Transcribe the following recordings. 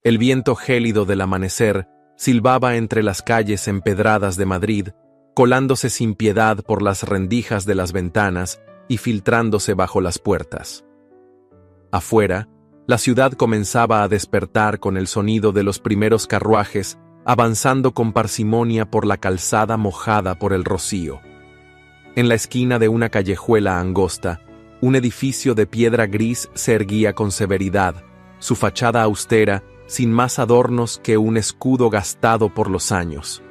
El viento gélido del amanecer silbaba entre las calles empedradas de Madrid, colándose sin piedad por las rendijas de las ventanas y filtrándose bajo las puertas. Afuera, la ciudad comenzaba a despertar con el sonido de los primeros carruajes avanzando con parsimonia por la calzada mojada por el rocío. En la esquina de una callejuela angosta, un edificio de piedra gris se erguía con severidad, su fachada austera, sin más adornos que un escudo gastado por los años.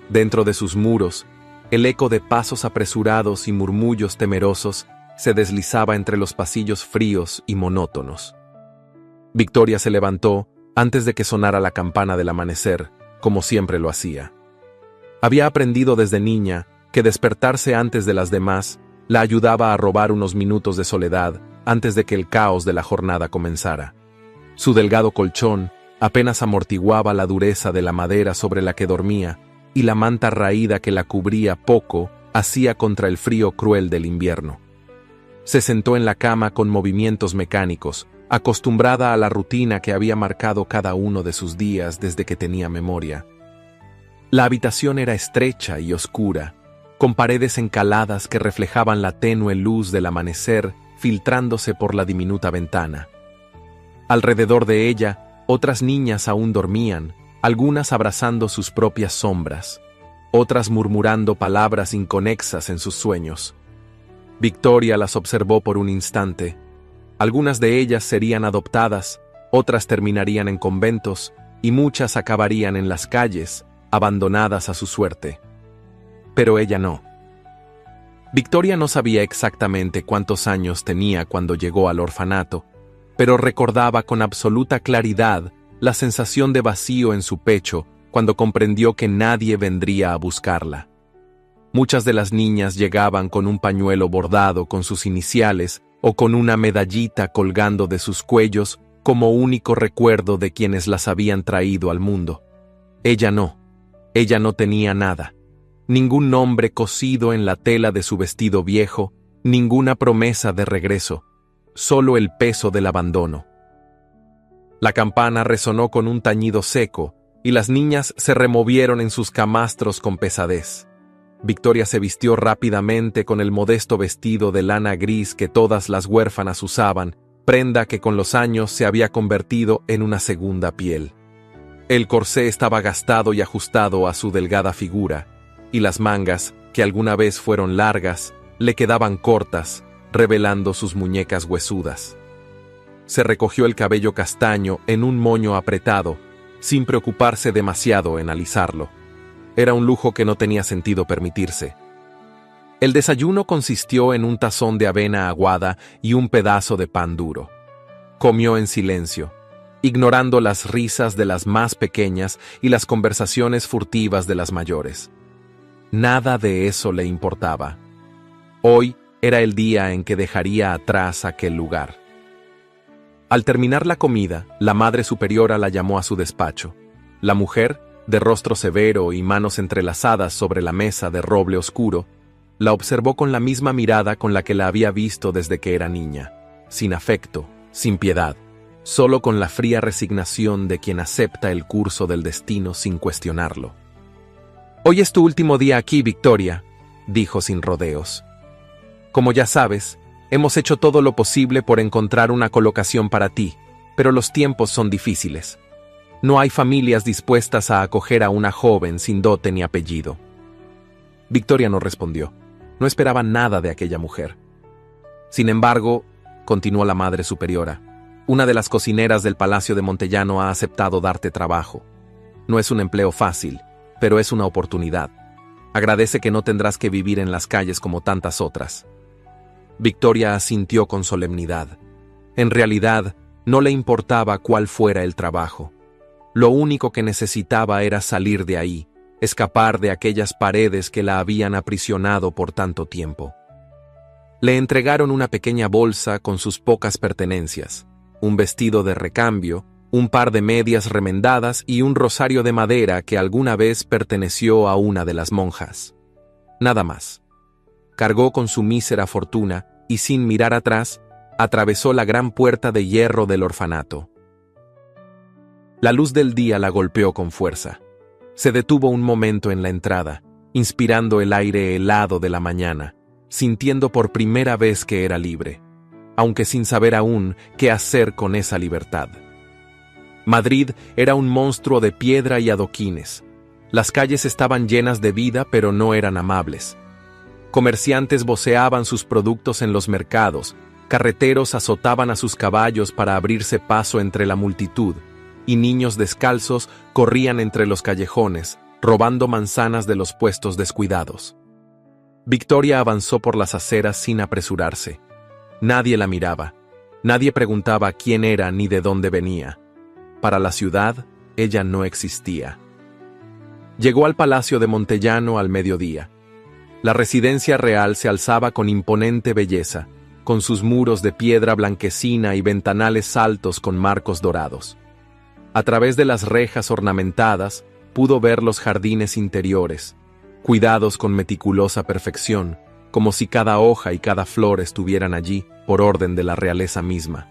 Dentro de sus muros, el eco de pasos apresurados y murmullos temerosos se deslizaba entre los pasillos fríos y monótonos. Victoria se levantó antes de que sonara la campana del amanecer, como siempre lo hacía. Había aprendido desde niña que despertarse antes de las demás la ayudaba a robar unos minutos de soledad antes de que el caos de la jornada comenzara. Su delgado colchón apenas amortiguaba la dureza de la madera sobre la que dormía, y la manta raída que la cubría poco hacía contra el frío cruel del invierno. Se sentó en la cama con movimientos mecánicos, acostumbrada a la rutina que había marcado cada uno de sus días desde que tenía memoria. La habitación era estrecha y oscura, con paredes encaladas que reflejaban la tenue luz del amanecer filtrándose por la diminuta ventana. Alrededor de ella, otras niñas aún dormían, algunas abrazando sus propias sombras, otras murmurando palabras inconexas en sus sueños. Victoria las observó por un instante. Algunas de ellas serían adoptadas, otras terminarían en conventos, y muchas acabarían en las calles, abandonadas a su suerte. Pero ella no. Victoria no sabía exactamente cuántos años tenía cuando llegó al orfanato, pero recordaba con absoluta claridad la sensación de vacío en su pecho cuando comprendió que nadie vendría a buscarla. Muchas de las niñas llegaban con un pañuelo bordado con sus iniciales o con una medallita colgando de sus cuellos como único recuerdo de quienes las habían traído al mundo. Ella no tenía nada. Ningún nombre cosido en la tela de su vestido viejo, ninguna promesa de regreso, solo el peso del abandono. La campana resonó con un tañido seco, y las niñas se removieron en sus camastros con pesadez. Victoria se vistió rápidamente con el modesto vestido de lana gris que todas las huérfanas usaban, prenda que con los años se había convertido en una segunda piel. El corsé estaba gastado y ajustado a su delgada figura, y las mangas, que alguna vez fueron largas, le quedaban cortas, revelando sus muñecas huesudas. Se recogió el cabello castaño en un moño apretado, sin preocuparse demasiado en alisarlo. Era un lujo que no tenía sentido permitirse. El desayuno consistió en un tazón de avena aguada y un pedazo de pan duro. Comió en silencio, ignorando las risas de las más pequeñas y las conversaciones furtivas de las mayores. Nada de eso le importaba. Hoy era el día en que dejaría atrás aquel lugar. Al terminar la comida, la Madre Superiora la llamó a su despacho. La mujer, de rostro severo y manos entrelazadas sobre la mesa de roble oscuro, la observó con la misma mirada con la que la había visto desde que era niña, sin afecto, sin piedad, solo con la fría resignación de quien acepta el curso del destino sin cuestionarlo. «Hoy es tu último día aquí, Victoria», dijo sin rodeos. «Como ya sabes, hemos hecho todo lo posible por encontrar una colocación para ti, pero los tiempos son difíciles. No hay familias dispuestas a acoger a una joven sin dote ni apellido». Victoria no respondió. No esperaba nada de aquella mujer. «Sin embargo», continuó la Madre Superiora, «una de las cocineras del Palacio de Montellano ha aceptado darte trabajo. No es un empleo fácil, pero es una oportunidad. Agradece que no tendrás que vivir en las calles como tantas otras». Victoria asintió con solemnidad. En realidad, no le importaba cuál fuera el trabajo. Lo único que necesitaba era salir de ahí, escapar de aquellas paredes que la habían aprisionado por tanto tiempo. Le entregaron una pequeña bolsa con sus pocas pertenencias, un vestido de recambio, un par de medias remendadas y un rosario de madera que alguna vez perteneció a una de las monjas. Nada más. Cargó con su mísera fortuna y sin mirar atrás, atravesó la gran puerta de hierro del orfanato. La luz del día la golpeó con fuerza. Se detuvo un momento en la entrada, inspirando el aire helado de la mañana, sintiendo por primera vez que era libre, aunque sin saber aún qué hacer con esa libertad. Madrid era un monstruo de piedra y adoquines. Las calles estaban llenas de vida, pero no eran amables. Comerciantes voceaban sus productos en los mercados, carreteros azotaban a sus caballos para abrirse paso entre la multitud, y niños descalzos corrían entre los callejones, robando manzanas de los puestos descuidados. Victoria avanzó por las aceras sin apresurarse. Nadie la miraba. Nadie preguntaba quién era ni de dónde venía. Para la ciudad, ella no existía. Llegó al Palacio de Montellano al mediodía. La residencia real se alzaba con imponente belleza, con sus muros de piedra blanquecina y ventanales altos con marcos dorados. A través de las rejas ornamentadas, pudo ver los jardines interiores, cuidados con meticulosa perfección, como si cada hoja y cada flor estuvieran allí por orden de la realeza misma.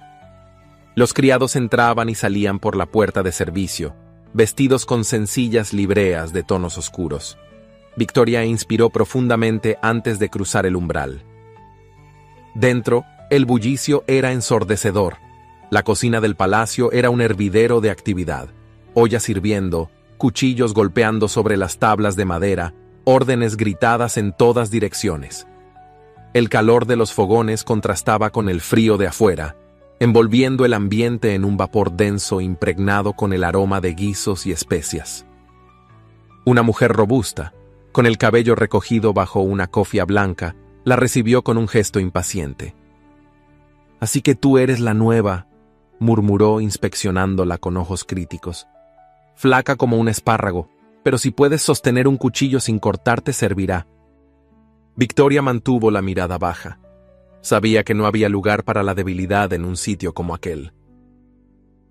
Los criados entraban y salían por la puerta de servicio, vestidos con sencillas libreas de tonos oscuros. Victoria inspiró profundamente antes de cruzar el umbral. Dentro, el bullicio era ensordecedor. La cocina del palacio era un hervidero de actividad. Ollas hirviendo, cuchillos golpeando sobre las tablas de madera, órdenes gritadas en todas direcciones. El calor de los fogones contrastaba con el frío de afuera, envolviendo el ambiente en un vapor denso impregnado con el aroma de guisos y especias. Una mujer robusta, con el cabello recogido bajo una cofia blanca, la recibió con un gesto impaciente. «Así que tú eres la nueva», murmuró inspeccionándola con ojos críticos. «Flaca como un espárrago, pero si puedes sostener un cuchillo sin cortarte servirá». Victoria mantuvo la mirada baja. Sabía que no había lugar para la debilidad en un sitio como aquel.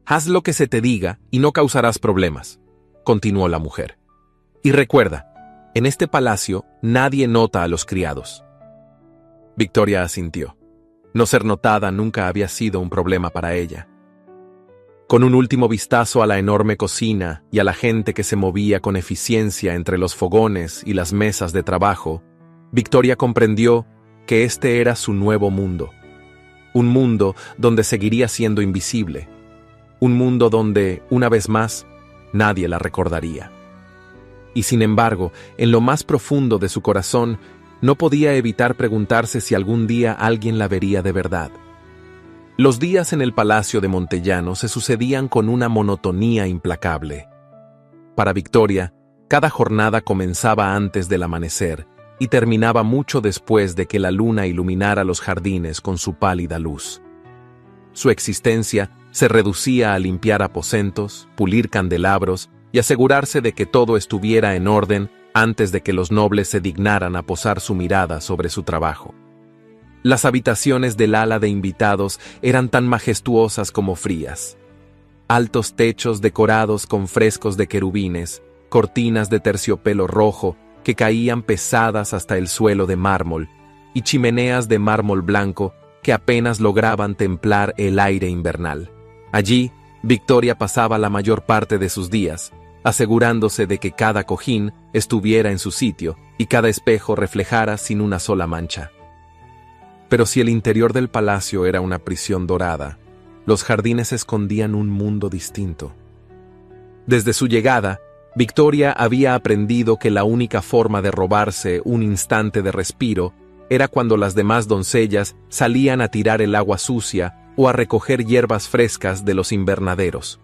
«Haz lo que se te diga y no causarás problemas», continuó la mujer. «Y recuerda, en este palacio nadie nota a los criados». Victoria asintió. No ser notada nunca había sido un problema para ella. Con un último vistazo a la enorme cocina y a la gente que se movía con eficiencia entre los fogones y las mesas de trabajo, Victoria comprendió que este era su nuevo mundo. Un mundo donde seguiría siendo invisible. Un mundo donde, una vez más, nadie la recordaría. Y sin embargo, en lo más profundo de su corazón, no podía evitar preguntarse si algún día alguien la vería de verdad. Los días en el Palacio de Montellano se sucedían con una monotonía implacable. Para Victoria, cada jornada comenzaba antes del amanecer y terminaba mucho después de que la luna iluminara los jardines con su pálida luz. Su existencia se reducía a limpiar aposentos, pulir candelabros y asegurarse de que todo estuviera en orden antes de que los nobles se dignaran a posar su mirada sobre su trabajo. Las habitaciones del ala de invitados eran tan majestuosas como frías. Altos techos decorados con frescos de querubines, cortinas de terciopelo rojo que caían pesadas hasta el suelo de mármol, y chimeneas de mármol blanco que apenas lograban templar el aire invernal. Allí, Victoria pasaba la mayor parte de sus días, asegurándose de que cada cojín estuviera en su sitio y cada espejo reflejara sin una sola mancha. Pero si el interior del palacio era una prisión dorada, los jardines escondían un mundo distinto. Desde su llegada, Victoria había aprendido que la única forma de robarse un instante de respiro era cuando las demás doncellas salían a tirar el agua sucia o a recoger hierbas frescas de los invernaderos.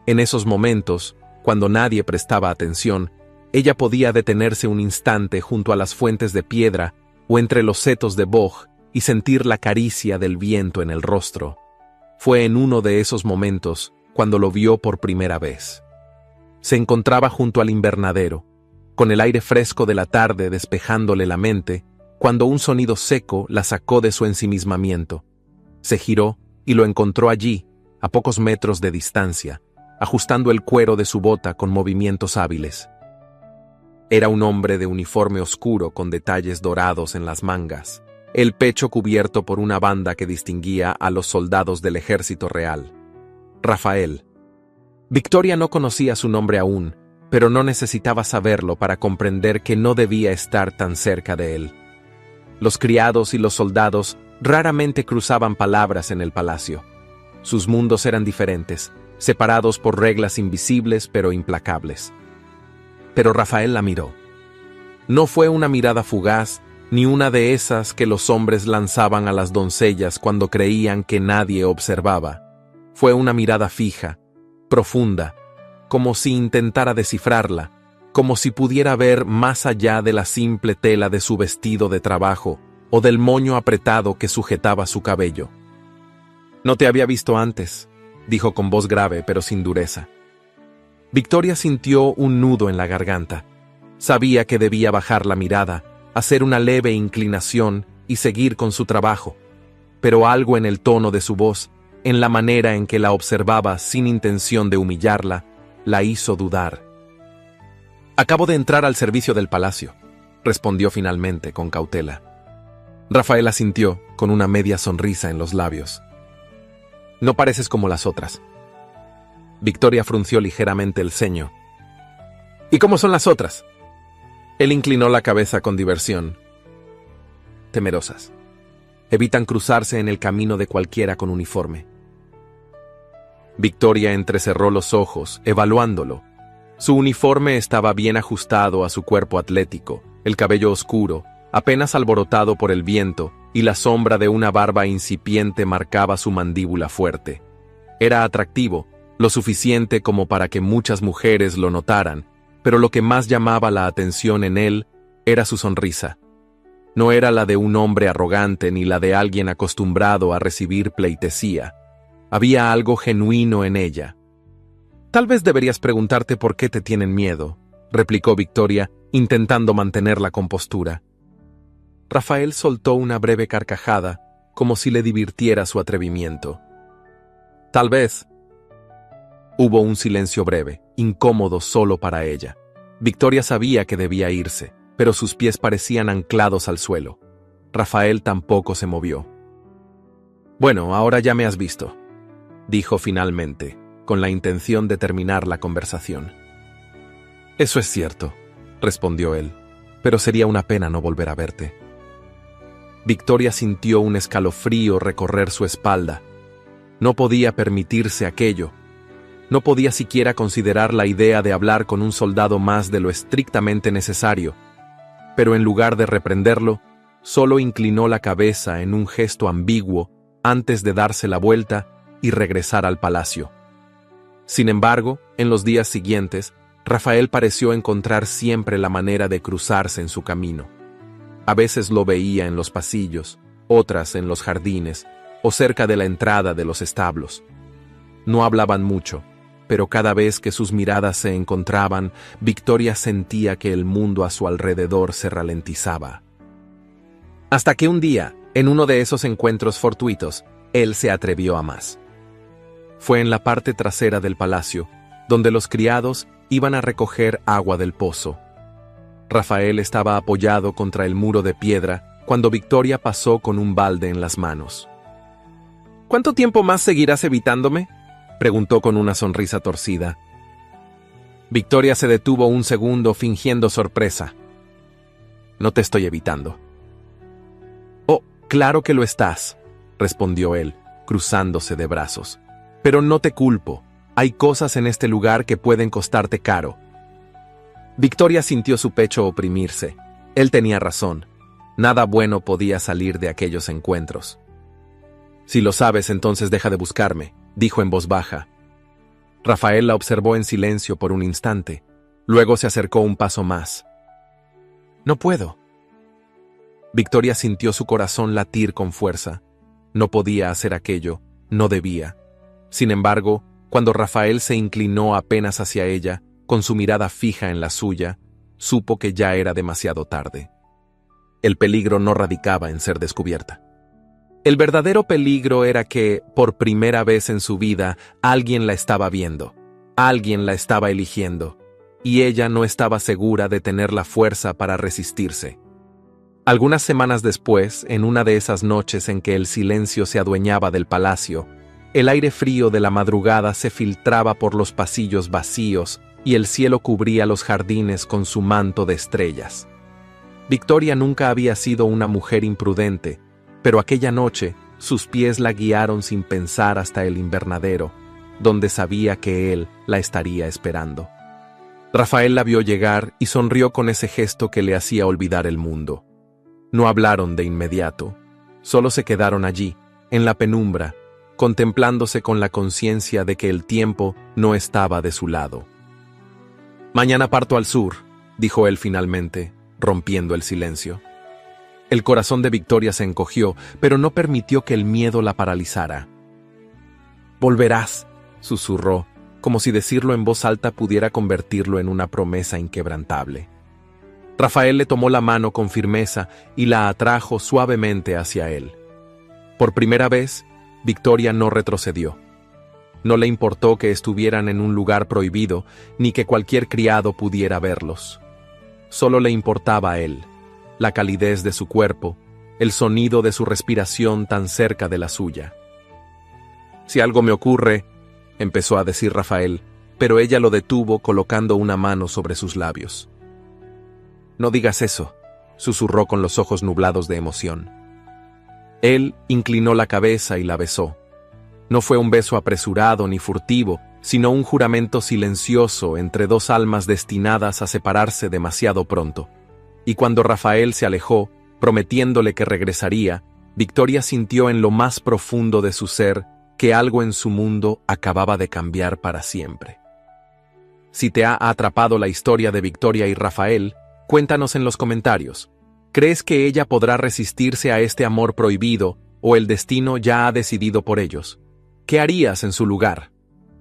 En esos momentos, cuando nadie prestaba atención, ella podía detenerse un instante junto a las fuentes de piedra o entre los setos de boj y sentir la caricia del viento en el rostro. Fue en uno de esos momentos cuando lo vio por primera vez. Se encontraba junto al invernadero, con el aire fresco de la tarde despejándole la mente, cuando un sonido seco la sacó de su ensimismamiento. Se giró y lo encontró allí, a pocos metros de distancia, ajustando el cuero de su bota con movimientos hábiles. Era un hombre de uniforme oscuro con detalles dorados en las mangas, el pecho cubierto por una banda que distinguía a los soldados del ejército real. Rafael. Victoria no conocía su nombre aún, pero no necesitaba saberlo para comprender que no debía estar tan cerca de él. Los criados y los soldados raramente cruzaban palabras en el palacio. Sus mundos eran diferentes, separados por reglas invisibles pero implacables. Pero Rafael la miró. No fue una mirada fugaz, ni una de esas que los hombres lanzaban a las doncellas cuando creían que nadie observaba. Fue una mirada fija, profunda, como si intentara descifrarla, como si pudiera ver más allá de la simple tela de su vestido de trabajo o del moño apretado que sujetaba su cabello. «No te había visto antes», dijo con voz grave pero sin dureza. Victoria sintió un nudo en la garganta. Sabía que debía bajar la mirada, hacer una leve inclinación y seguir con su trabajo, pero algo en el tono de su voz, en la manera en que la observaba sin intención de humillarla, la hizo dudar. «Acabo de entrar al servicio del palacio», respondió finalmente con cautela. Rafael asintió, con una media sonrisa en los labios. «No pareces como las otras». Victoria frunció ligeramente el ceño. «¿Y cómo son las otras?». Él inclinó la cabeza con diversión. «Temerosas. Evitan cruzarse en el camino de cualquiera con uniforme». Victoria entrecerró los ojos, evaluándolo. Su uniforme estaba bien ajustado a su cuerpo atlético, el cabello oscuro, apenas alborotado por el viento, y la sombra de una barba incipiente marcaba su mandíbula fuerte. Era atractivo, lo suficiente como para que muchas mujeres lo notaran, pero lo que más llamaba la atención en él era su sonrisa. No era la de un hombre arrogante ni la de alguien acostumbrado a recibir pleitesía. Había algo genuino en ella. «Tal vez deberías preguntarte por qué te tienen miedo», replicó Victoria, intentando mantener la compostura. Rafael soltó una breve carcajada, como si le divirtiera su atrevimiento. «Tal vez». Hubo un silencio breve, incómodo solo para ella. Victoria sabía que debía irse, pero sus pies parecían anclados al suelo. Rafael tampoco se movió. «Bueno, ahora ya me has visto», dijo finalmente, con la intención de terminar la conversación. «Eso es cierto», respondió él, «pero sería una pena no volver a verte». Victoria sintió un escalofrío recorrer su espalda. No podía permitirse aquello. No podía siquiera considerar la idea de hablar con un soldado más de lo estrictamente necesario, pero en lugar de reprenderlo, solo inclinó la cabeza en un gesto ambiguo antes de darse la vuelta y regresar al palacio. Sin embargo, en los días siguientes, Rafael pareció encontrar siempre la manera de cruzarse en su camino. A veces lo veía en los pasillos, otras en los jardines o cerca de la entrada de los establos. No hablaban mucho, pero cada vez que sus miradas se encontraban, Victoria sentía que el mundo a su alrededor se ralentizaba. Hasta que un día, en uno de esos encuentros fortuitos, él se atrevió a más. Fue en la parte trasera del palacio, donde los criados iban a recoger agua del pozo. Rafael estaba apoyado contra el muro de piedra cuando Victoria pasó con un balde en las manos. «¿Cuánto tiempo más seguirás evitándome?», preguntó con una sonrisa torcida. Victoria se detuvo un segundo fingiendo sorpresa. «No te estoy evitando». «Oh, claro que lo estás», respondió él, cruzándose de brazos. «Pero no te culpo. Hay cosas en este lugar que pueden costarte caro». Victoria sintió su pecho oprimirse. Él tenía razón. Nada bueno podía salir de aquellos encuentros. «Si lo sabes, entonces deja de buscarme», dijo en voz baja. Rafael la observó en silencio por un instante. Luego se acercó un paso más. «No puedo». Victoria sintió su corazón latir con fuerza. No podía hacer aquello, no debía. Sin embargo, cuando Rafael se inclinó apenas hacia ella, con su mirada fija en la suya, supo que ya era demasiado tarde. El peligro no radicaba en ser descubierta. El verdadero peligro era que, por primera vez en su vida, alguien la estaba viendo, alguien la estaba eligiendo, y ella no estaba segura de tener la fuerza para resistirse. Algunas semanas después, en una de esas noches en que el silencio se adueñaba del palacio, El aire frío de la madrugada se filtraba por los pasillos vacíos y el cielo cubría los jardines con su manto de estrellas. Victoria nunca había sido una mujer imprudente, pero aquella noche sus pies la guiaron sin pensar hasta el invernadero, donde sabía que él la estaría esperando. Rafael la vio llegar y sonrió con ese gesto que le hacía olvidar el mundo. No hablaron de inmediato, solo se quedaron allí, en la penumbra, contemplándose con la conciencia de que el tiempo no estaba de su lado. «Mañana parto al sur», dijo él finalmente, rompiendo el silencio. El corazón de Victoria se encogió, pero no permitió que el miedo la paralizara. «Volverás», susurró, como si decirlo en voz alta pudiera convertirlo en una promesa inquebrantable. Rafael le tomó la mano con firmeza y la atrajo suavemente hacia él. Por primera vez, Victoria no retrocedió. No le importó que estuvieran en un lugar prohibido, ni que cualquier criado pudiera verlos. Solo le importaba a él, la calidez de su cuerpo, el sonido de su respiración tan cerca de la suya. «Si algo me ocurre», empezó a decir Rafael, pero ella lo detuvo colocando una mano sobre sus labios. «No digas eso», susurró con los ojos nublados de emoción. Él inclinó la cabeza y la besó. No fue un beso apresurado ni furtivo, sino un juramento silencioso entre dos almas destinadas a separarse demasiado pronto. Y cuando Rafael se alejó, prometiéndole que regresaría, Victoria sintió en lo más profundo de su ser que algo en su mundo acababa de cambiar para siempre. Si te ha atrapado la historia de Victoria y Rafael, cuéntanos en los comentarios. ¿Crees que ella podrá resistirse a este amor prohibido o el destino ya ha decidido por ellos? ¿Qué harías en su lugar?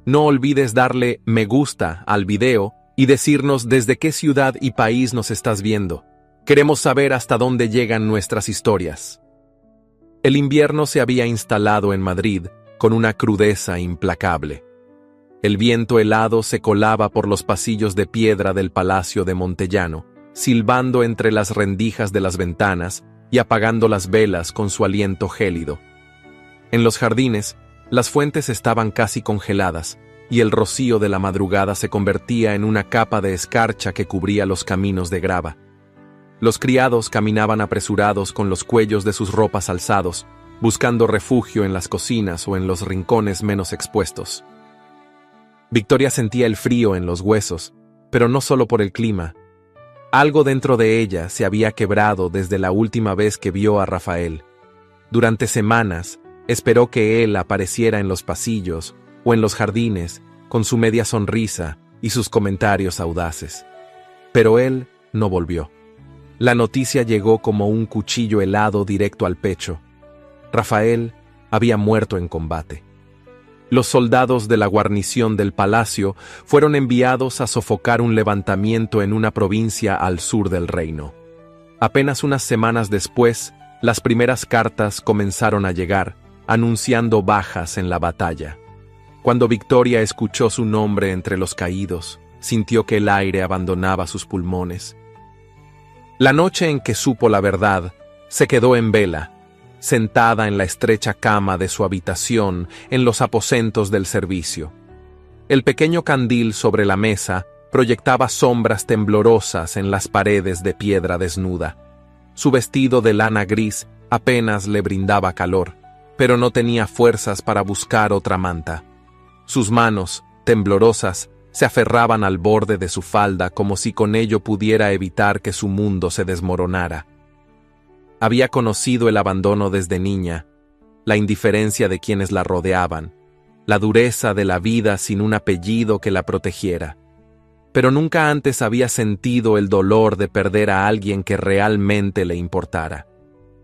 No olvides darle me gusta al video y decirnos desde qué ciudad y país nos estás viendo. Queremos saber hasta dónde llegan nuestras historias. El invierno se había instalado en Madrid con una crudeza implacable. El viento helado se colaba por los pasillos de piedra del Palacio de Montellano, silbando entre las rendijas de las ventanas y apagando las velas con su aliento gélido. En los jardines, las fuentes estaban casi congeladas, y el rocío de la madrugada se convertía en una capa de escarcha que cubría los caminos de grava. Los criados caminaban apresurados con los cuellos de sus ropas alzados, buscando refugio en las cocinas o en los rincones menos expuestos. Victoria sentía el frío en los huesos, pero no solo por el clima. Algo dentro de ella se había quebrado desde la última vez que vio a Rafael. Durante semanas, esperó que él apareciera en los pasillos o en los jardines con su media sonrisa y sus comentarios audaces. Pero él no volvió. La noticia llegó como un cuchillo helado directo al pecho. Rafael había muerto en combate. Los soldados de la guarnición del palacio fueron enviados a sofocar un levantamiento en una provincia al sur del reino. Apenas unas semanas después, las primeras cartas comenzaron a llegar, anunciando bajas en la batalla. Cuando Victoria escuchó su nombre entre los caídos, sintió que el aire abandonaba sus pulmones. La noche en que supo la verdad, se quedó en vela, sentada en la estrecha cama de su habitación en los aposentos del servicio. El pequeño candil sobre la mesa proyectaba sombras temblorosas en las paredes de piedra desnuda. Su vestido de lana gris apenas le brindaba calor, pero no tenía fuerzas para buscar otra manta. Sus manos, temblorosas, se aferraban al borde de su falda como si con ello pudiera evitar que su mundo se desmoronara. Había conocido el abandono desde niña, la indiferencia de quienes la rodeaban, la dureza de la vida sin un apellido que la protegiera. Pero nunca antes había sentido el dolor de perder a alguien que realmente le importara.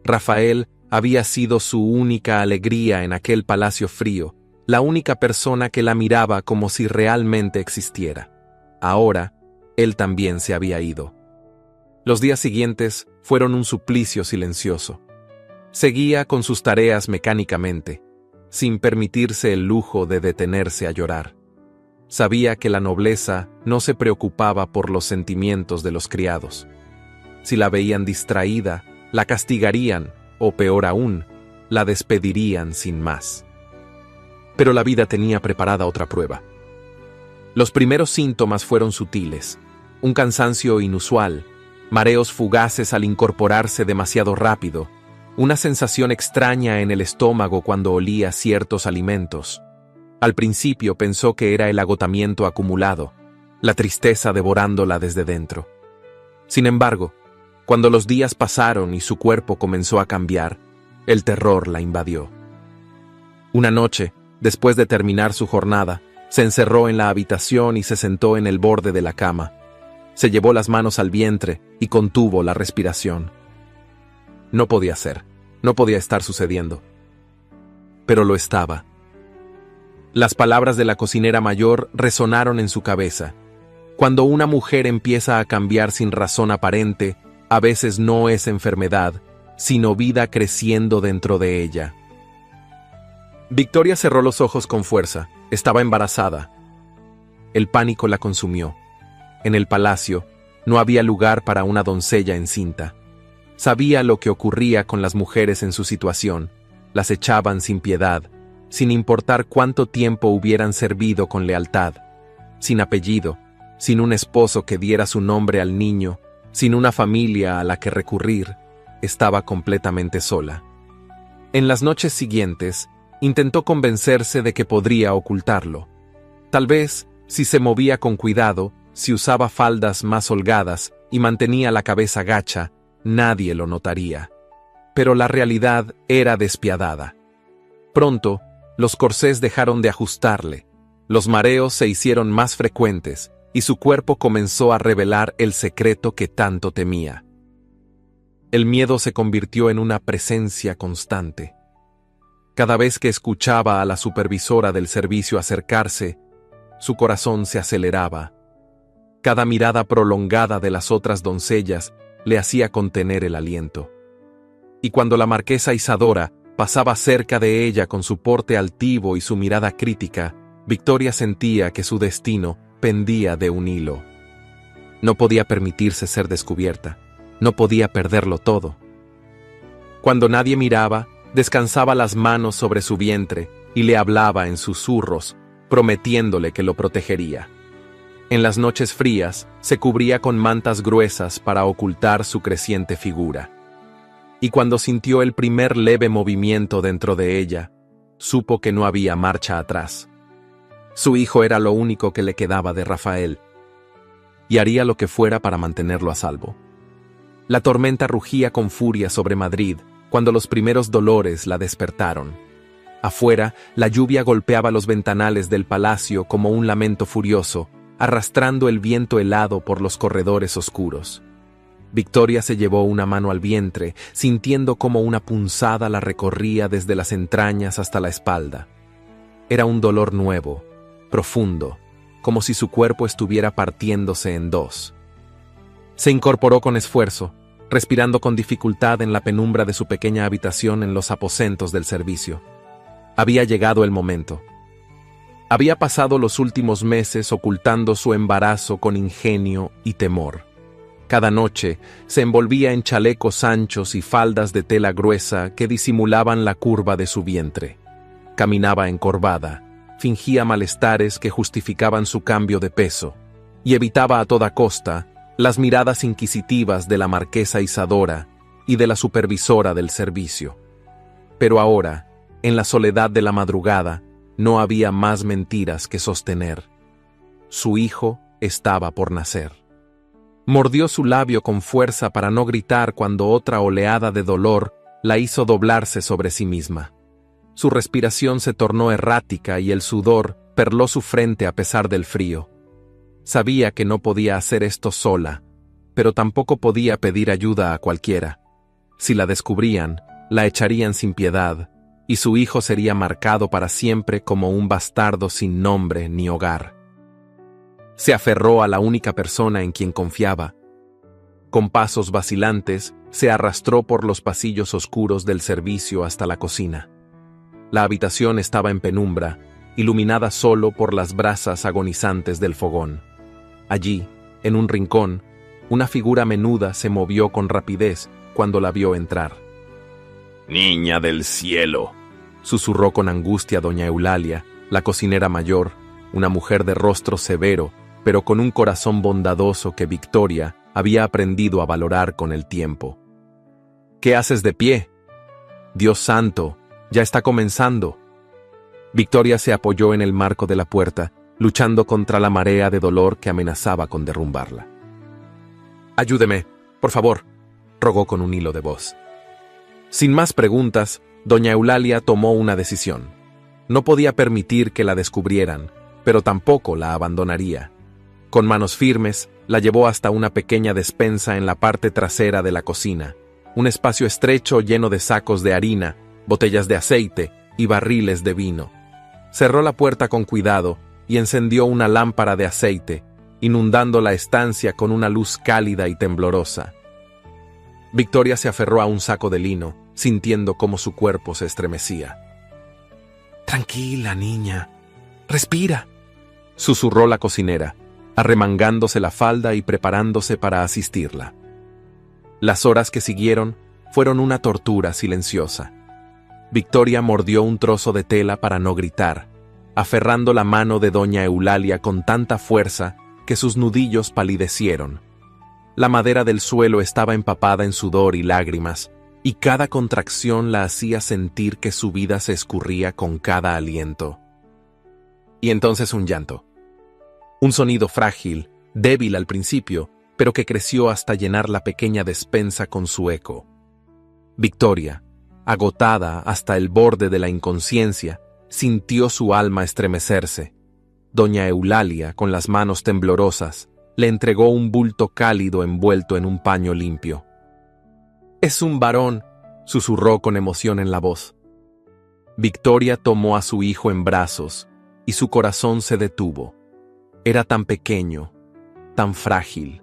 Rafael había sido su única alegría en aquel palacio frío, la única persona que la miraba como si realmente existiera. Ahora, él también se había ido. Los días siguientes fueron un suplicio silencioso. Seguía con sus tareas mecánicamente, sin permitirse el lujo de detenerse a llorar. Sabía que la nobleza no se preocupaba por los sentimientos de los criados. Si la veían distraída, la castigarían, o peor aún, la despedirían sin más. Pero la vida tenía preparada otra prueba. Los primeros síntomas fueron sutiles: un cansancio inusual, mareos fugaces al incorporarse demasiado rápido, una sensación extraña en el estómago cuando olía ciertos alimentos. Al principio pensó que era el agotamiento acumulado, la tristeza devorándola desde dentro. Sin embargo, cuando los días pasaron y su cuerpo comenzó a cambiar, el terror la invadió. Una noche, después de terminar su jornada, se encerró en la habitación y se sentó en el borde de la cama. Se llevó las manos al vientre y contuvo la respiración. No podía ser, no podía estar sucediendo. Pero lo estaba. Las palabras de la cocinera mayor resonaron en su cabeza. Cuando una mujer empieza a cambiar sin razón aparente, a veces no es enfermedad, sino vida creciendo dentro de ella. Victoria cerró los ojos con fuerza. Estaba embarazada. El pánico la consumió. En el palacio no había lugar para una doncella encinta. Sabía lo que ocurría con las mujeres en su situación. Las echaban sin piedad, sin importar cuánto tiempo hubieran servido con lealtad, sin apellido, sin un esposo que diera su nombre al niño, sin una familia a la que recurrir. Estaba completamente sola. En las noches siguientes, intentó convencerse de que podría ocultarlo. Tal vez, si se movía con cuidado, si usaba faldas más holgadas y mantenía la cabeza gacha, nadie lo notaría. Pero la realidad era despiadada. Pronto, los corsés dejaron de ajustarle, los mareos se hicieron más frecuentes y su cuerpo comenzó a revelar el secreto que tanto temía. El miedo se convirtió en una presencia constante. Cada vez que escuchaba a la supervisora del servicio acercarse, su corazón se aceleraba. Cada mirada prolongada de las otras doncellas le hacía contener el aliento. Y cuando la marquesa Isadora pasaba cerca de ella con su porte altivo y su mirada crítica, Victoria sentía que su destino pendía de un hilo. No podía permitirse ser descubierta, no podía perderlo todo. Cuando nadie miraba, descansaba las manos sobre su vientre y le hablaba en susurros, prometiéndole que lo protegería. En las noches frías, se cubría con mantas gruesas para ocultar su creciente figura. Y cuando sintió el primer leve movimiento dentro de ella, supo que no había marcha atrás. Su hijo era lo único que le quedaba de Rafael, y haría lo que fuera para mantenerlo a salvo. La tormenta rugía con furia sobre Madrid cuando los primeros dolores la despertaron. Afuera, la lluvia golpeaba los ventanales del palacio como un lamento furioso, arrastrando el viento helado por los corredores oscuros. Victoria se llevó una mano al vientre, sintiendo como una punzada la recorría desde las entrañas hasta la espalda. Era un dolor nuevo, profundo, como si su cuerpo estuviera partiéndose en dos. Se incorporó con esfuerzo, respirando con dificultad en la penumbra de su pequeña habitación en los aposentos del servicio. Había llegado el momento. Había pasado los últimos meses ocultando su embarazo con ingenio y temor. Cada noche se envolvía en chalecos anchos y faldas de tela gruesa que disimulaban la curva de su vientre. Caminaba encorvada, fingía malestares que justificaban su cambio de peso, y evitaba a toda costa las miradas inquisitivas de la marquesa Isadora y de la supervisora del servicio. Pero ahora, en la soledad de la madrugada, no había más mentiras que sostener. Su hijo estaba por nacer. Mordió su labio con fuerza para no gritar cuando otra oleada de dolor la hizo doblarse sobre sí misma. Su respiración se tornó errática y el sudor perló su frente a pesar del frío. Sabía que no podía hacer esto sola, pero tampoco podía pedir ayuda a cualquiera. Si la descubrían, la echarían sin piedad, y su hijo sería marcado para siempre como un bastardo sin nombre ni hogar. Se aferró a la única persona en quien confiaba. Con pasos vacilantes, se arrastró por los pasillos oscuros del servicio hasta la cocina. La habitación estaba en penumbra, iluminada solo por las brasas agonizantes del fogón. Allí, en un rincón, una figura menuda se movió con rapidez cuando la vio entrar. «Niña del cielo», susurró con angustia doña Eulalia, la cocinera mayor, una mujer de rostro severo, pero con un corazón bondadoso que Victoria había aprendido a valorar con el tiempo. ¿Qué haces de pie? Dios santo, ya está comenzando. Victoria se apoyó en el marco de la puerta, luchando contra la marea de dolor que amenazaba con derrumbarla. Ayúdeme, por favor, rogó con un hilo de voz. Sin más preguntas, doña Eulalia tomó una decisión. No podía permitir que la descubrieran, pero tampoco la abandonaría. Con manos firmes, la llevó hasta una pequeña despensa en la parte trasera de la cocina, un espacio estrecho lleno de sacos de harina, botellas de aceite y barriles de vino. Cerró la puerta con cuidado y encendió una lámpara de aceite, inundando la estancia con una luz cálida y temblorosa. Victoria se aferró a un saco de lino, sintiendo cómo su cuerpo se estremecía. «Tranquila, niña. Respira», susurró la cocinera, arremangándose la falda y preparándose para asistirla. Las horas que siguieron fueron una tortura silenciosa. Victoria mordió un trozo de tela para no gritar, aferrando la mano de doña Eulalia con tanta fuerza que sus nudillos palidecieron. La madera del suelo estaba empapada en sudor y lágrimas, y cada contracción la hacía sentir que su vida se escurría con cada aliento. Y entonces un llanto. Un sonido frágil, débil al principio, pero que creció hasta llenar la pequeña despensa con su eco. Victoria, agotada hasta el borde de la inconsciencia, sintió su alma estremecerse. Doña Eulalia, con las manos temblorosas, le entregó un bulto cálido envuelto en un paño limpio. «Es un varón», susurró con emoción en la voz. Victoria tomó a su hijo en brazos, y su corazón se detuvo. Era tan pequeño, tan frágil.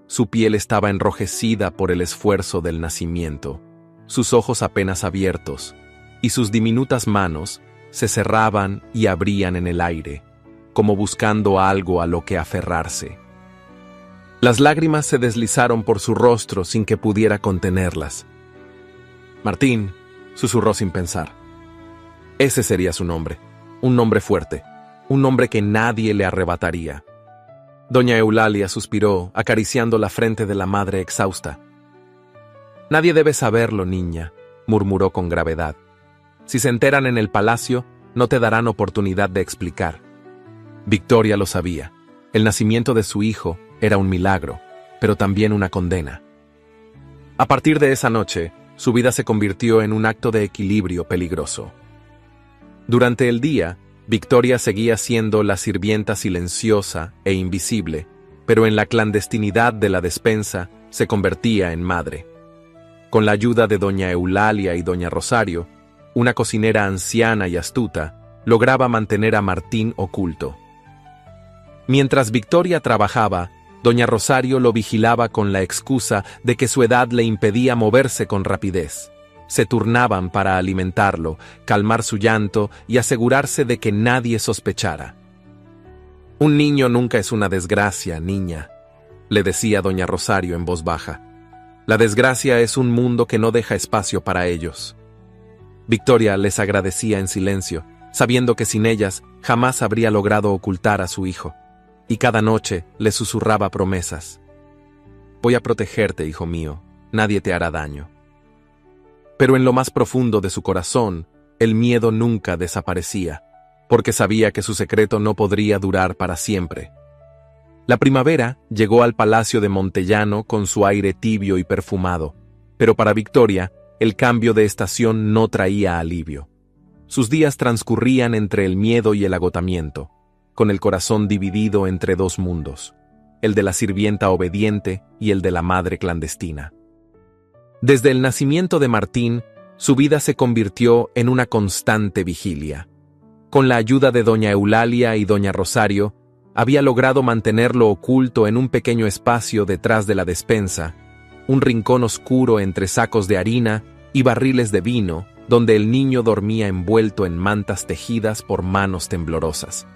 Su piel estaba enrojecida por el esfuerzo del nacimiento, sus ojos apenas abiertos, y sus diminutas manos se cerraban y abrían en el aire, como buscando algo a lo que aferrarse. Las lágrimas se deslizaron por su rostro sin que pudiera contenerlas. «Martín», susurró sin pensar. Ese sería su nombre, un nombre fuerte, un nombre que nadie le arrebataría. Doña Eulalia suspiró, acariciando la frente de la madre exhausta. «Nadie debe saberlo, niña», murmuró con gravedad. «Si se enteran en el palacio, no te darán oportunidad de explicar». Victoria lo sabía. El nacimiento de su hijo era un milagro, pero también una condena. A partir de esa noche, su vida se convirtió en un acto de equilibrio peligroso. Durante el día, Victoria seguía siendo la sirvienta silenciosa e invisible, pero en la clandestinidad de la despensa se convertía en madre. Con la ayuda de doña Eulalia y doña Rosario, una cocinera anciana y astuta, lograba mantener a Martín oculto. Mientras Victoria trabajaba, doña Rosario lo vigilaba con la excusa de que su edad le impedía moverse con rapidez. Se turnaban para alimentarlo, calmar su llanto y asegurarse de que nadie sospechara. «Un niño nunca es una desgracia, niña», le decía doña Rosario en voz baja. «La desgracia es un mundo que no deja espacio para ellos». Victoria les agradecía en silencio, sabiendo que sin ellas jamás habría logrado ocultar a su hijo, y cada noche le susurraba promesas. «Voy a protegerte, hijo mío, nadie te hará daño». Pero en lo más profundo de su corazón, el miedo nunca desaparecía, porque sabía que su secreto no podría durar para siempre. La primavera llegó al palacio de Montellano con su aire tibio y perfumado, pero para Victoria, el cambio de estación no traía alivio. Sus días transcurrían entre el miedo y el agotamiento, con el corazón dividido entre dos mundos, el de la sirvienta obediente y el de la madre clandestina. Desde el nacimiento de Martín, su vida se convirtió en una constante vigilia. Con la ayuda de doña Eulalia y doña Rosario, había logrado mantenerlo oculto en un pequeño espacio detrás de la despensa, un rincón oscuro entre sacos de harina y barriles de vino, donde el niño dormía envuelto en mantas tejidas por manos temblorosas.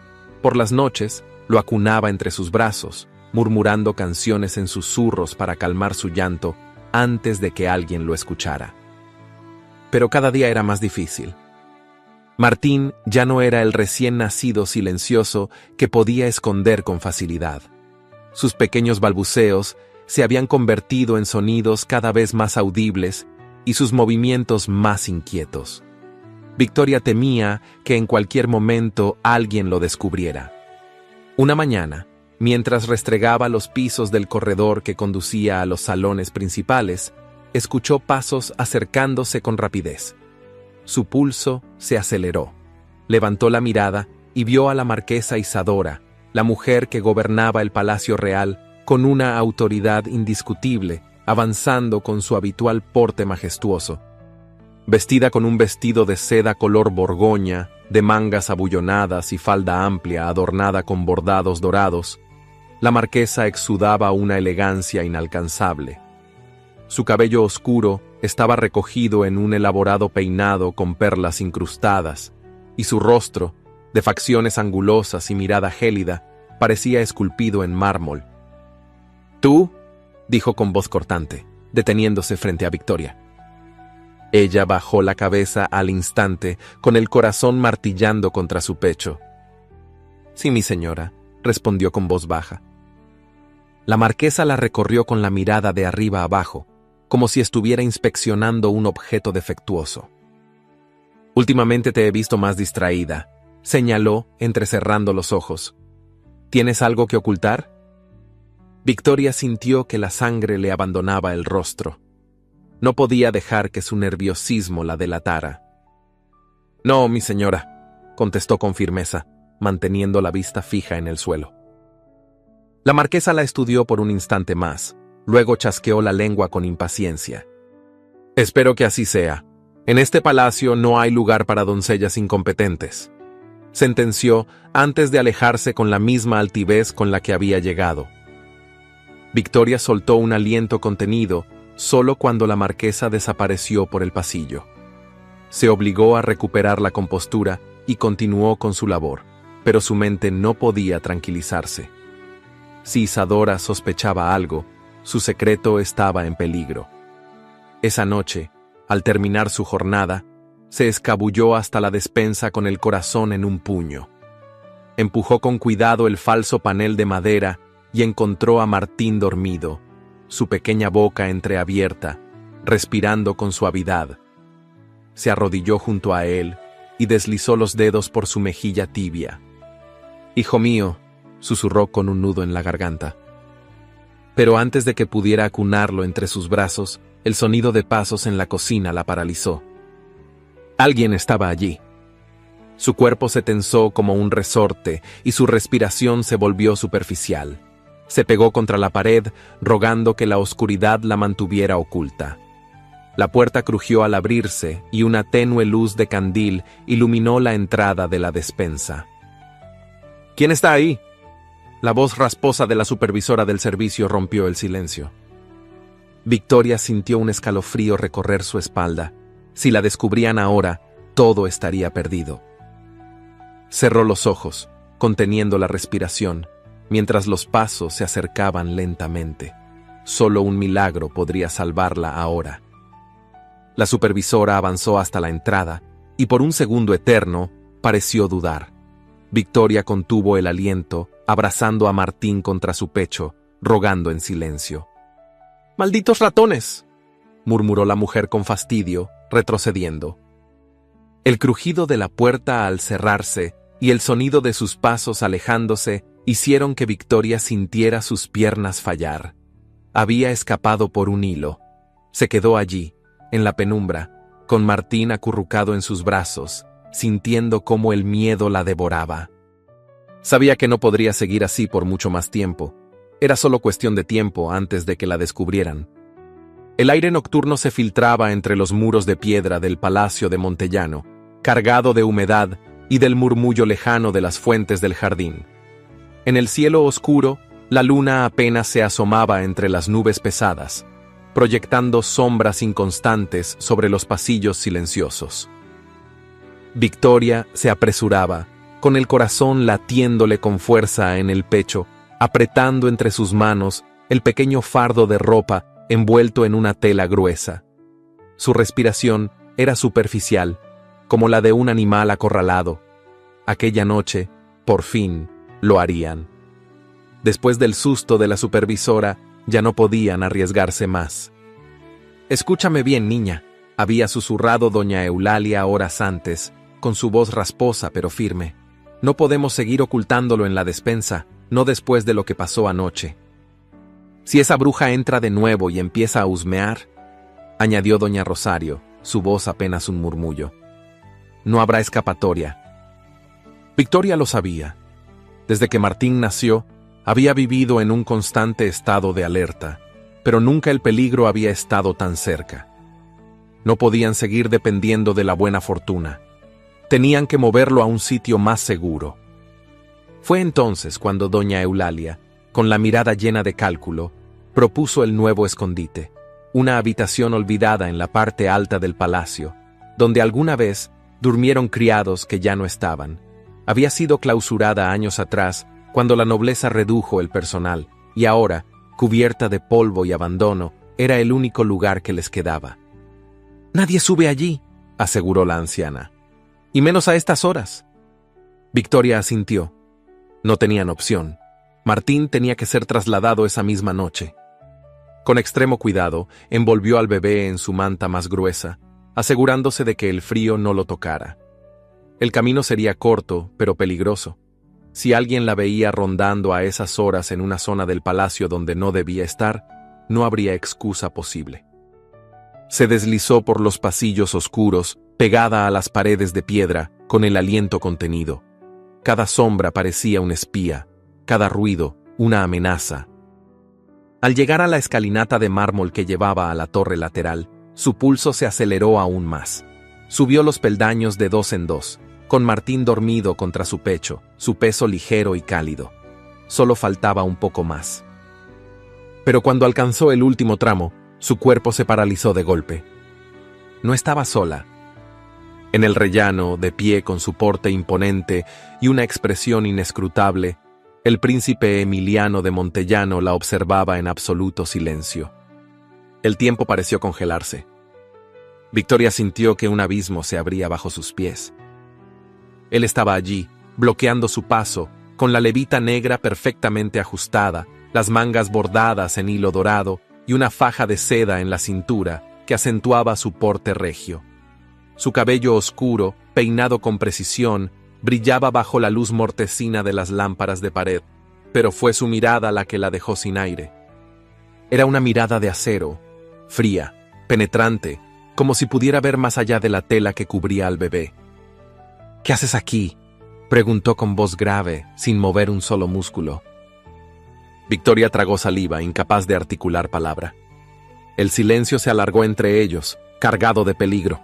Por las noches, lo acunaba entre sus brazos, murmurando canciones en susurros para calmar su llanto antes de que alguien lo escuchara. Pero cada día era más difícil. Martín ya no era el recién nacido silencioso que podía esconder con facilidad. Sus pequeños balbuceos se habían convertido en sonidos cada vez más audibles y sus movimientos más inquietos. Victoria temía que en cualquier momento alguien lo descubriera. Una mañana, mientras restregaba los pisos del corredor que conducía a los salones principales, escuchó pasos acercándose con rapidez. Su pulso se aceleró. Levantó la mirada y vio a la marquesa Isadora, la mujer que gobernaba el Palacio Real con una autoridad indiscutible, avanzando con su habitual porte majestuoso. Vestida con un vestido de seda color borgoña, de mangas abullonadas y falda amplia adornada con bordados dorados, la marquesa exudaba una elegancia inalcanzable. Su cabello oscuro estaba recogido en un elaborado peinado con perlas incrustadas, y su rostro, de facciones angulosas y mirada gélida, parecía esculpido en mármol. «¿Tú?», dijo con voz cortante, deteniéndose frente a Victoria. Ella bajó la cabeza al instante, con el corazón martillando contra su pecho. «Sí, mi señora», respondió con voz baja. La marquesa la recorrió con la mirada de arriba abajo, como si estuviera inspeccionando un objeto defectuoso. «Últimamente te he visto más distraída», señaló, entrecerrando los ojos. «¿Tienes algo que ocultar?». Victoria sintió que la sangre le abandonaba el rostro. No podía dejar que su nerviosismo la delatara. «No, mi señora», contestó con firmeza, manteniendo la vista fija en el suelo. La marquesa la estudió por un instante más, luego chasqueó la lengua con impaciencia. «Espero que así sea. En este palacio no hay lugar para doncellas incompetentes», sentenció antes de alejarse con la misma altivez con la que había llegado. Victoria soltó un aliento contenido solo cuando la marquesa desapareció por el pasillo. Se obligó a recuperar la compostura y continuó con su labor, pero su mente no podía tranquilizarse. Si Isadora sospechaba algo, su secreto estaba en peligro. Esa noche, al terminar su jornada, se escabulló hasta la despensa con el corazón en un puño. Empujó con cuidado el falso panel de madera y encontró a Martín dormido, su pequeña boca entreabierta, respirando con suavidad. Se arrodilló junto a él y deslizó los dedos por su mejilla tibia. «Hijo mío», susurró con un nudo en la garganta. Pero antes de que pudiera acunarlo entre sus brazos, el sonido de pasos en la cocina la paralizó. Alguien estaba allí. Su cuerpo se tensó como un resorte y su respiración se volvió superficial. Se pegó contra la pared, rogando que la oscuridad la mantuviera oculta. La puerta crujió al abrirse y una tenue luz de candil iluminó la entrada de la despensa. «¿Quién está ahí?». La voz rasposa de la supervisora del servicio rompió el silencio. Victoria sintió un escalofrío recorrer su espalda. Si la descubrían ahora, todo estaría perdido. Cerró los ojos, conteniendo la respiración, mientras los pasos se acercaban lentamente. Solo un milagro podría salvarla ahora. La supervisora avanzó hasta la entrada y por un segundo eterno pareció dudar. Victoria contuvo el aliento, abrazando a Martín contra su pecho, rogando en silencio. «¡Malditos ratones!», murmuró la mujer con fastidio, retrocediendo. El crujido de la puerta al cerrarse y el sonido de sus pasos alejándose hicieron que Victoria sintiera sus piernas fallar. Había escapado por un hilo. Se quedó allí, en la penumbra, con Martín acurrucado en sus brazos, sintiendo cómo el miedo la devoraba. Sabía que no podría seguir así por mucho más tiempo. Era solo cuestión de tiempo antes de que la descubrieran. El aire nocturno se filtraba entre los muros de piedra del Palacio de Montellano, cargado de humedad y del murmullo lejano de las fuentes del jardín. En el cielo oscuro, la luna apenas se asomaba entre las nubes pesadas, proyectando sombras inconstantes sobre los pasillos silenciosos. Victoria se apresuraba, con el corazón latiéndole con fuerza en el pecho, apretando entre sus manos el pequeño fardo de ropa envuelto en una tela gruesa. Su respiración era superficial, como la de un animal acorralado. Aquella noche, por fin, lo harían. Después del susto de la supervisora, ya no podían arriesgarse más. «Escúchame bien, niña», había susurrado doña Eulalia horas antes, con su voz rasposa pero firme. «No podemos seguir ocultándolo en la despensa, no después de lo que pasó anoche. Si esa bruja entra de nuevo y empieza a husmear», añadió doña Rosario, su voz apenas un murmullo, «no habrá escapatoria». Victoria lo sabía. Desde que Martín nació, había vivido en un constante estado de alerta, pero nunca el peligro había estado tan cerca. No podían seguir dependiendo de la buena fortuna. Tenían que moverlo a un sitio más seguro. Fue entonces cuando doña Eulalia, con la mirada llena de cálculo, propuso el nuevo escondite, una habitación olvidada en la parte alta del palacio, donde alguna vez durmieron criados que ya no estaban. Había sido clausurada años atrás, cuando la nobleza redujo el personal, y ahora, cubierta de polvo y abandono, era el único lugar que les quedaba. «Nadie sube allí», aseguró la anciana. «Y menos a estas horas». Victoria asintió. No tenían opción. Martín tenía que ser trasladado esa misma noche. Con extremo cuidado, envolvió al bebé en su manta más gruesa, asegurándose de que el frío no lo tocara. El camino sería corto, pero peligroso. Si alguien la veía rondando a esas horas en una zona del palacio donde no debía estar, no habría excusa posible. Se deslizó por los pasillos oscuros, pegada a las paredes de piedra, con el aliento contenido. Cada sombra parecía un espía, cada ruido una amenaza. Al llegar a la escalinata de mármol que llevaba a la torre lateral, su pulso se aceleró aún más. Subió los peldaños de dos en dos, con Martín dormido contra su pecho, su peso ligero y cálido. Solo faltaba un poco más. Pero cuando alcanzó el último tramo, su cuerpo se paralizó de golpe. No estaba sola. En el rellano, de pie con su porte imponente y una expresión inescrutable, el príncipe Emiliano de Montellano la observaba en absoluto silencio. El tiempo pareció congelarse. Victoria sintió que un abismo se abría bajo sus pies. Él estaba allí, bloqueando su paso, con la levita negra perfectamente ajustada, las mangas bordadas en hilo dorado y una faja de seda en la cintura que acentuaba su porte regio. Su cabello oscuro, peinado con precisión, brillaba bajo la luz mortecina de las lámparas de pared, pero fue su mirada la que la dejó sin aire. Era una mirada de acero, fría, penetrante, como si pudiera ver más allá de la tela que cubría al bebé. «¿Qué haces aquí?», preguntó con voz grave, sin mover un solo músculo. Victoria tragó saliva, incapaz de articular palabra. El silencio se alargó entre ellos, cargado de peligro.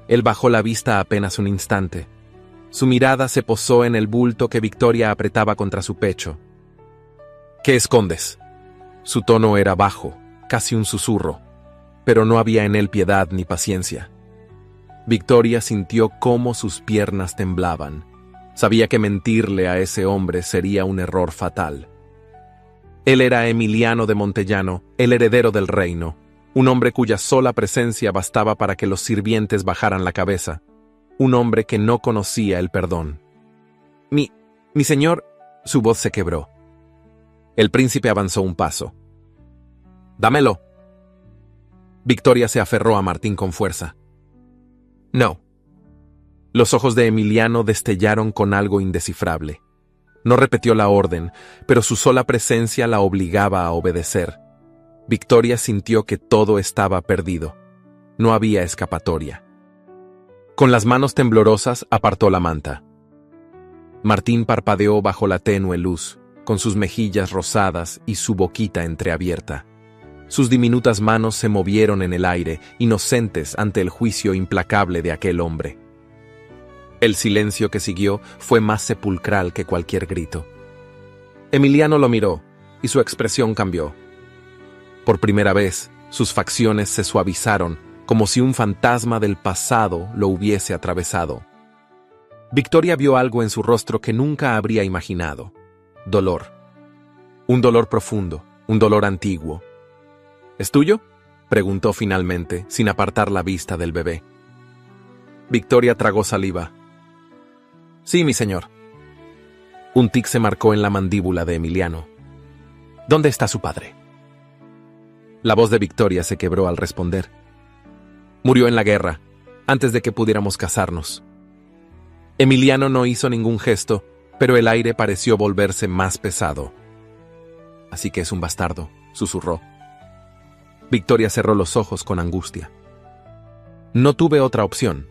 Él bajó la vista apenas un instante. Su mirada se posó en el bulto que Victoria apretaba contra su pecho. «¿Qué escondes?». Su tono era bajo, casi un susurro, pero no había en él piedad ni paciencia. Victoria sintió cómo sus piernas temblaban. Sabía que mentirle a ese hombre sería un error fatal. Él era Emiliano de Montellano, el heredero del reino, un hombre cuya sola presencia bastaba para que los sirvientes bajaran la cabeza, un hombre que no conocía el perdón. Mi señor», su voz se quebró. El príncipe avanzó un paso. «Dámelo». Victoria se aferró a Martín con fuerza. «No». Los ojos de Emiliano destellaron con algo indescifrable. No repitió la orden, pero su sola presencia la obligaba a obedecer. Victoria sintió que todo estaba perdido. No había escapatoria. Con las manos temblorosas apartó la manta. Martín parpadeó bajo la tenue luz, con sus mejillas rosadas y su boquita entreabierta. Sus diminutas manos se movieron en el aire, inocentes ante el juicio implacable de aquel hombre. El silencio que siguió fue más sepulcral que cualquier grito. Emiliano lo miró, y su expresión cambió. Por primera vez, sus facciones se suavizaron, como si un fantasma del pasado lo hubiese atravesado. Victoria vio algo en su rostro que nunca habría imaginado. Dolor. Un dolor profundo, un dolor antiguo. «¿Es tuyo?», preguntó finalmente, sin apartar la vista del bebé. Victoria tragó saliva. Sí, mi señor. Un tic se marcó en la mandíbula de Emiliano. ¿Dónde está su padre? La voz de Victoria se quebró al responder. Murió en la guerra, antes de que pudiéramos casarnos. Emiliano no hizo ningún gesto, pero el aire pareció volverse más pesado. Así que es un bastardo, susurró. Victoria cerró los ojos con angustia. No tuve otra opción.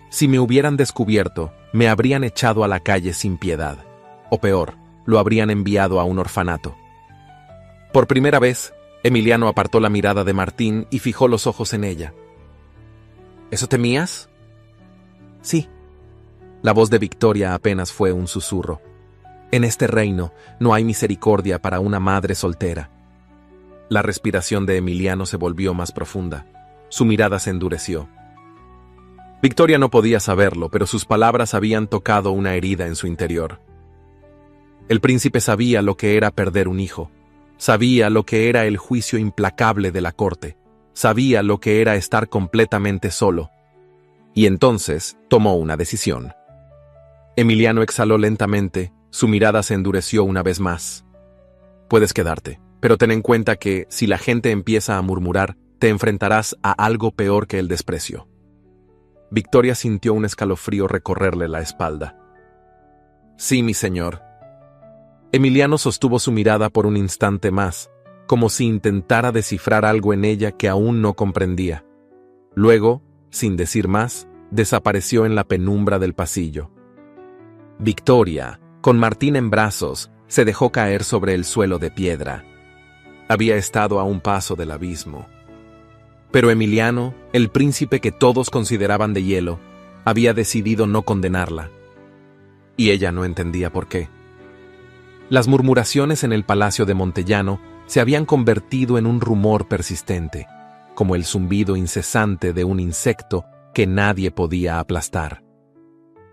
Si me hubieran descubierto, me habrían echado a la calle sin piedad. O peor, lo habrían enviado a un orfanato. Por primera vez, Emiliano apartó la mirada de Martín y fijó los ojos en ella. ¿Eso temías? Sí. La voz de Victoria apenas fue un susurro. En este reino no hay misericordia para una madre soltera. La respiración de Emiliano se volvió más profunda. Su mirada se endureció. Victoria no podía saberlo, pero sus palabras habían tocado una herida en su interior. El príncipe sabía lo que era perder un hijo. Sabía lo que era el juicio implacable de la corte. Sabía lo que era estar completamente solo. Y entonces tomó una decisión. Emiliano exhaló lentamente, su mirada se endureció una vez más. Puedes quedarte, pero ten en cuenta que, si la gente empieza a murmurar, te enfrentarás a algo peor que el desprecio. Victoria sintió un escalofrío recorrerle la espalda. Sí, mi señor. Emiliano sostuvo su mirada por un instante más, como si intentara descifrar algo en ella que aún no comprendía. Luego, sin decir más, desapareció en la penumbra del pasillo. Victoria, con Martín en brazos, se dejó caer sobre el suelo de piedra. Había estado a un paso del abismo. Pero Emiliano, el príncipe que todos consideraban de hielo, había decidido no condenarla. Y ella no entendía por qué. Las murmuraciones en el palacio de Montellano se habían convertido en un rumor persistente, como el zumbido incesante de un insecto que nadie podía aplastar.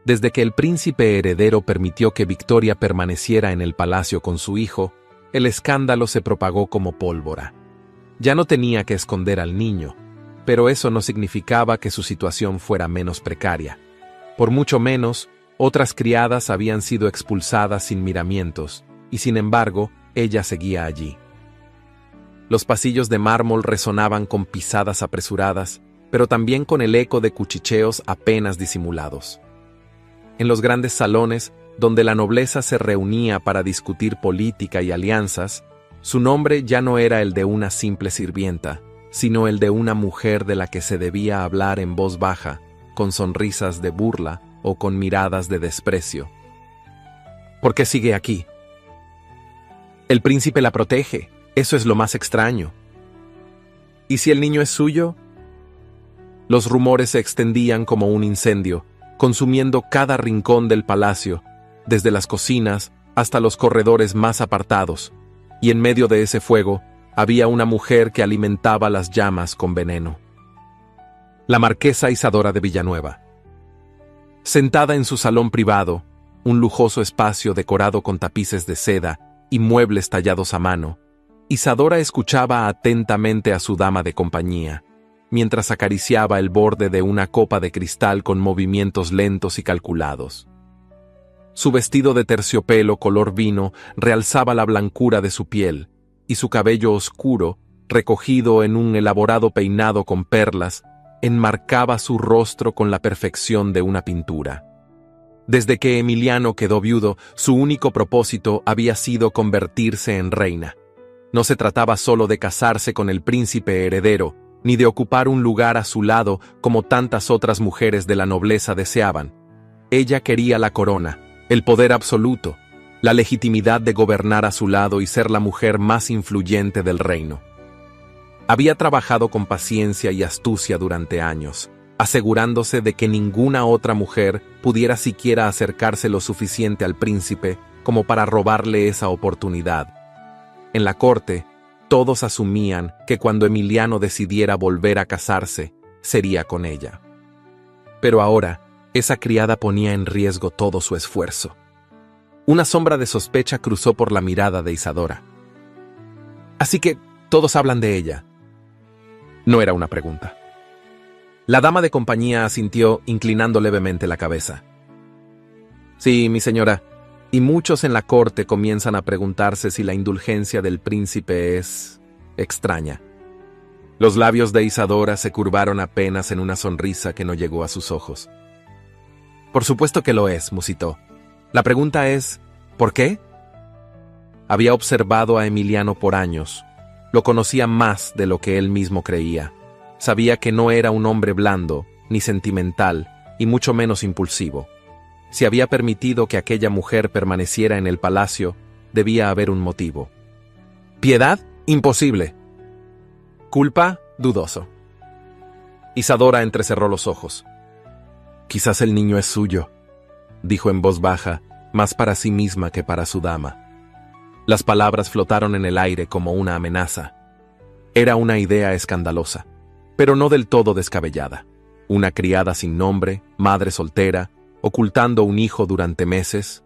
Desde que el príncipe heredero permitió que Victoria permaneciera en el palacio con su hijo, el escándalo se propagó como pólvora. Ya no tenía que esconder al niño, pero eso no significaba que su situación fuera menos precaria. Por mucho menos, otras criadas habían sido expulsadas sin miramientos, y sin embargo, ella seguía allí. Los pasillos de mármol resonaban con pisadas apresuradas, pero también con el eco de cuchicheos apenas disimulados. En los grandes salones, donde la nobleza se reunía para discutir política y alianzas, su nombre ya no era el de una simple sirvienta, sino el de una mujer de la que se debía hablar en voz baja, con sonrisas de burla o con miradas de desprecio. ¿Por qué sigue aquí? El príncipe la protege, eso es lo más extraño. ¿Y si el niño es suyo? Los rumores se extendían como un incendio, consumiendo cada rincón del palacio, desde las cocinas hasta los corredores más apartados, y en medio de ese fuego había una mujer que alimentaba las llamas con veneno. La marquesa Isadora de Villanueva. Sentada en su salón privado, un lujoso espacio decorado con tapices de seda y muebles tallados a mano, Isadora escuchaba atentamente a su dama de compañía, mientras acariciaba el borde de una copa de cristal con movimientos lentos y calculados. Su vestido de terciopelo color vino realzaba la blancura de su piel, y su cabello oscuro, recogido en un elaborado peinado con perlas, enmarcaba su rostro con la perfección de una pintura. Desde que Emiliano quedó viudo, su único propósito había sido convertirse en reina. No se trataba solo de casarse con el príncipe heredero, ni de ocupar un lugar a su lado como tantas otras mujeres de la nobleza deseaban. Ella quería la corona, el poder absoluto, la legitimidad de gobernar a su lado y ser la mujer más influyente del reino. Había trabajado con paciencia y astucia durante años, asegurándose de que ninguna otra mujer pudiera siquiera acercarse lo suficiente al príncipe como para robarle esa oportunidad. En la corte, todos asumían que cuando Emiliano decidiera volver a casarse, sería con ella. Pero ahora, esa criada ponía en riesgo todo su esfuerzo. Una sombra de sospecha cruzó por la mirada de Isadora. Así que todos hablan de ella. No era una pregunta. La dama de compañía asintió, inclinando levemente la cabeza. Sí, mi señora, y muchos en la corte comienzan a preguntarse si la indulgencia del príncipe es extraña. Los labios de Isadora se curvaron apenas en una sonrisa que no llegó a sus ojos. Por supuesto que lo es, musitó. La pregunta es, ¿por qué? Había observado a Emiliano por años. Lo conocía más de lo que él mismo creía. Sabía que no era un hombre blando, ni sentimental, y mucho menos impulsivo. Si había permitido que aquella mujer permaneciera en el palacio, debía haber un motivo. ¿Piedad? Imposible. Culpa, dudoso. Isadora entrecerró los ojos. Quizás el niño es suyo, dijo en voz baja, más para sí misma que para su dama. Las palabras flotaron en el aire como una amenaza. Era una idea escandalosa, pero no del todo descabellada. Una criada sin nombre, madre soltera, ocultando un hijo durante meses.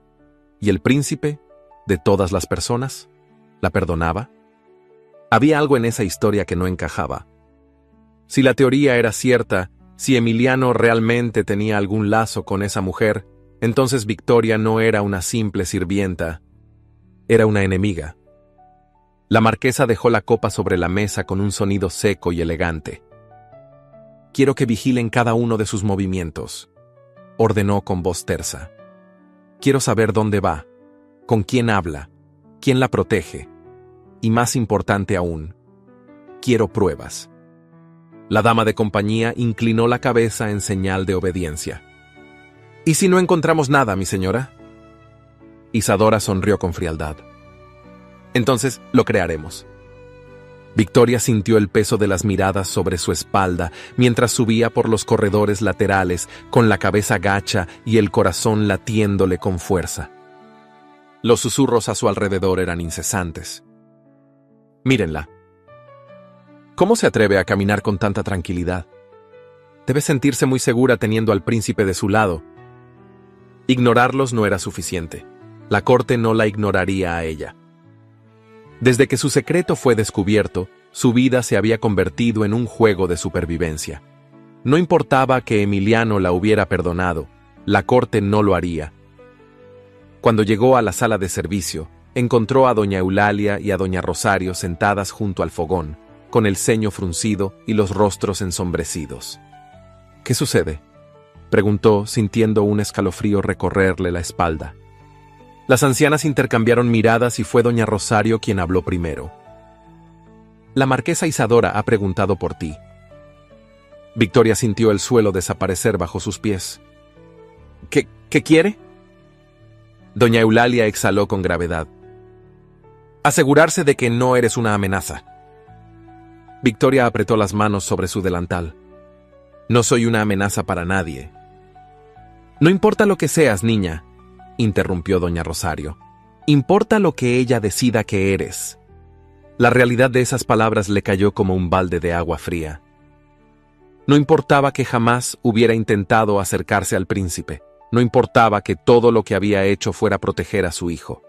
¿Y el príncipe, de todas las personas, la perdonaba? Había algo en esa historia que no encajaba. Si la teoría era cierta, si Emiliano realmente tenía algún lazo con esa mujer, entonces Victoria no era una simple sirvienta, era una enemiga. La marquesa dejó la copa sobre la mesa con un sonido seco y elegante. Quiero que vigilen cada uno de sus movimientos, ordenó con voz tersa. Quiero saber dónde va, con quién habla, quién la protege. Y más importante aún, quiero pruebas. La dama de compañía inclinó la cabeza en señal de obediencia. ¿Y si no encontramos nada, mi señora? Isadora sonrió con frialdad. Entonces lo crearemos. Victoria sintió el peso de las miradas sobre su espalda mientras subía por los corredores laterales con la cabeza gacha y el corazón latiéndole con fuerza. Los susurros a su alrededor eran incesantes. Mírenla. ¿Cómo se atreve a caminar con tanta tranquilidad? Debe sentirse muy segura teniendo al príncipe de su lado. Ignorarlos no era suficiente. La corte no la ignoraría a ella. Desde que su secreto fue descubierto, su vida se había convertido en un juego de supervivencia. No importaba que Emiliano la hubiera perdonado, la corte no lo haría. Cuando llegó a la sala de servicio, encontró a doña Eulalia y a doña Rosario sentadas junto al fogón, con el ceño fruncido y los rostros ensombrecidos. ¿Qué sucede?, preguntó, sintiendo un escalofrío recorrerle la espalda. Las ancianas intercambiaron miradas y fue doña Rosario quien habló primero. La marquesa Isadora ha preguntado por ti. Victoria sintió el suelo desaparecer bajo sus pies. ¿Qué quiere? Doña Eulalia exhaló con gravedad. Asegurarse de que no eres una amenaza. Victoria apretó las manos sobre su delantal. No soy una amenaza para nadie. No importa lo que seas, niña, interrumpió doña Rosario. Importa lo que ella decida que eres. La realidad de esas palabras le cayó como un balde de agua fría. No importaba que jamás hubiera intentado acercarse al príncipe. No importaba que todo lo que había hecho fuera proteger a su hijo.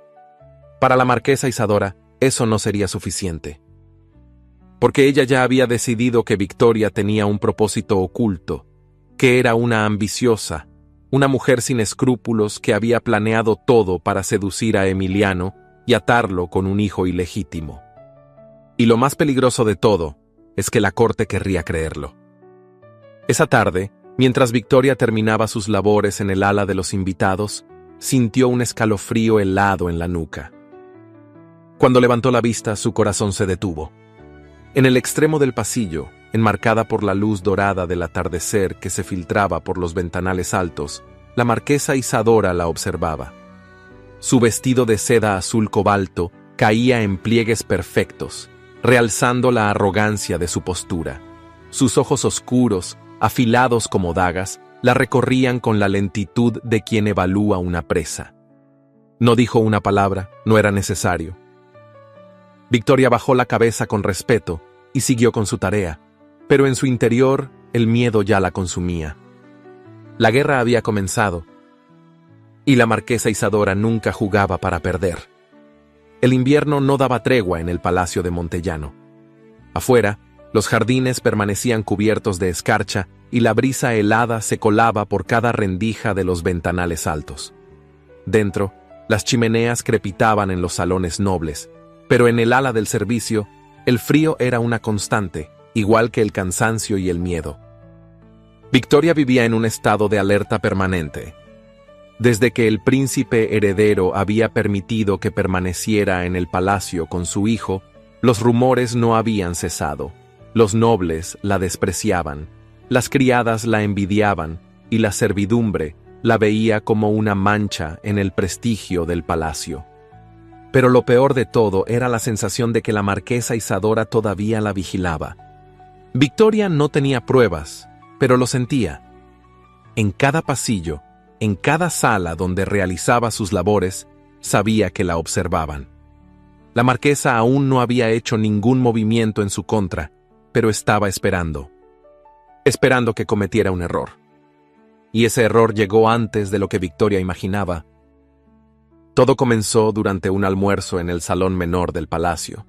Para la marquesa Isadora, eso no sería suficiente. Porque ella ya había decidido que Victoria tenía un propósito oculto, que era una ambiciosa, una mujer sin escrúpulos que había planeado todo para seducir a Emiliano y atarlo con un hijo ilegítimo. Y lo más peligroso de todo es que la corte querría creerlo. Esa tarde, mientras Victoria terminaba sus labores en el ala de los invitados, sintió un escalofrío helado en la nuca. Cuando levantó la vista, su corazón se detuvo. En el extremo del pasillo, enmarcada por la luz dorada del atardecer que se filtraba por los ventanales altos, la marquesa Isadora la observaba. Su vestido de seda azul cobalto caía en pliegues perfectos, realzando la arrogancia de su postura. Sus ojos oscuros, afilados como dagas, la recorrían con la lentitud de quien evalúa una presa. No dijo una palabra, no era necesario. Victoria bajó la cabeza con respeto y siguió con su tarea, pero en su interior el miedo ya la consumía. La guerra había comenzado, y la marquesa Isadora nunca jugaba para perder. El invierno no daba tregua en el palacio de Montellano. Afuera, Los jardines permanecían cubiertos de escarcha y la brisa helada se colaba por cada rendija de los ventanales altos. Dentro, las chimeneas crepitaban en los salones nobles, pero en el ala del servicio, el frío era una constante, igual que el cansancio y el miedo. Victoria vivía en un estado de alerta permanente. Desde que el príncipe heredero había permitido que permaneciera en el palacio con su hijo, los rumores no habían cesado. Los nobles la despreciaban, las criadas la envidiaban y la servidumbre la veía como una mancha en el prestigio del palacio. Pero lo peor de todo era la sensación de que la marquesa Isadora todavía la vigilaba. Victoria no tenía pruebas, pero lo sentía. En cada pasillo, en cada sala donde realizaba sus labores, sabía que la observaban. La marquesa aún no había hecho ningún movimiento en su contra, pero estaba esperando que cometiera un error. Y ese error llegó antes de lo que Victoria imaginaba. Todo comenzó durante un almuerzo en el salón menor del palacio.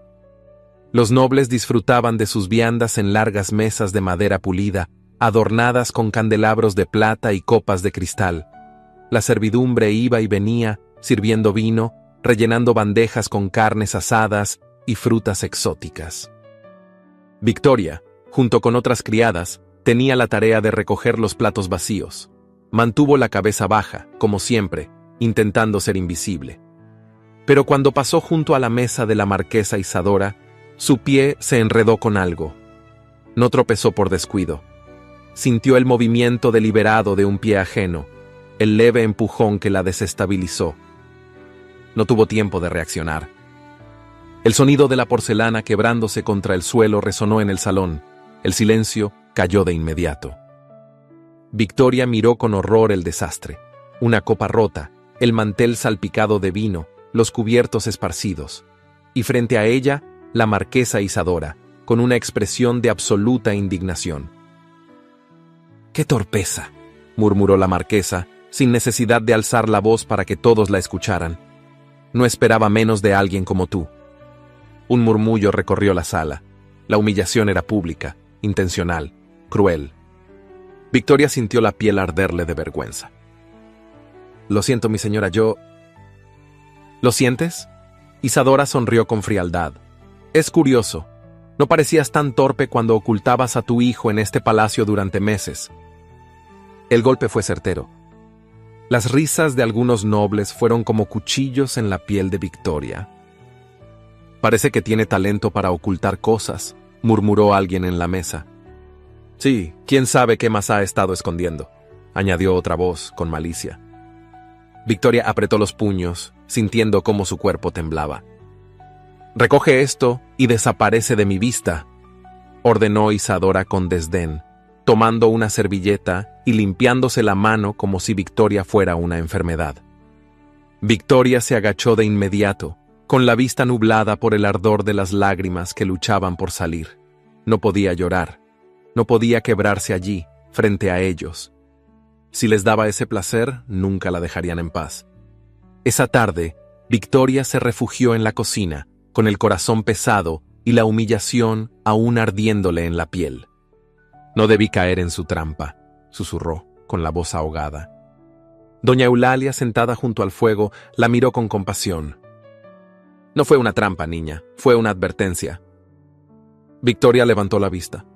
Los nobles disfrutaban de sus viandas en largas mesas de madera pulida, adornadas con candelabros de plata y copas de cristal. La servidumbre iba y venía, sirviendo vino, rellenando bandejas con carnes asadas y frutas exóticas. Victoria, junto con otras criadas, tenía la tarea de recoger los platos vacíos. Mantuvo la cabeza baja, como siempre, intentando ser invisible. Pero cuando pasó junto a la mesa de la marquesa Isadora, su pie se enredó con algo. No tropezó por descuido. Sintió el movimiento deliberado de un pie ajeno, el leve empujón que la desestabilizó. No tuvo tiempo de reaccionar. El sonido de la porcelana quebrándose contra el suelo resonó en el salón. El silencio cayó de inmediato. Victoria miró con horror el desastre. Una copa rota, el mantel salpicado de vino, los cubiertos esparcidos. Y frente a ella, la marquesa Isadora, con una expresión de absoluta indignación. «¡Qué torpeza!», murmuró la marquesa, sin necesidad de alzar la voz para que todos la escucharan. «No esperaba menos de alguien como tú». Un murmullo recorrió la sala. La humillación era pública, intencional, cruel. Victoria sintió la piel arderle de vergüenza. «Lo siento, mi señora, yo...». «¿Lo sientes?». Isadora sonrió con frialdad. «Es curioso. No parecías tan torpe cuando ocultabas a tu hijo en este palacio durante meses». El golpe fue certero. Las risas de algunos nobles fueron como cuchillos en la piel de Victoria. «Parece que tiene talento para ocultar cosas», murmuró alguien en la mesa. «Sí, quién sabe qué más ha estado escondiendo», añadió otra voz con malicia. Victoria apretó los puños, sintiendo cómo su cuerpo temblaba. «Recoge esto y desaparece de mi vista», ordenó Isadora con desdén, tomando una servilleta y limpiándose la mano como si Victoria fuera una enfermedad. Victoria se agachó de inmediato, con la vista nublada por el ardor de las lágrimas que luchaban por salir. No podía llorar, no podía quebrarse allí, frente a ellos. Si les daba ese placer, nunca la dejarían en paz. Esa tarde, Victoria se refugió en la cocina, con el corazón pesado y la humillación aún ardiéndole en la piel. «No debí caer en su trampa», susurró, con la voz ahogada. Doña Eulalia, sentada junto al fuego, la miró con compasión. «No fue una trampa, niña, fue una advertencia». Victoria levantó la vista.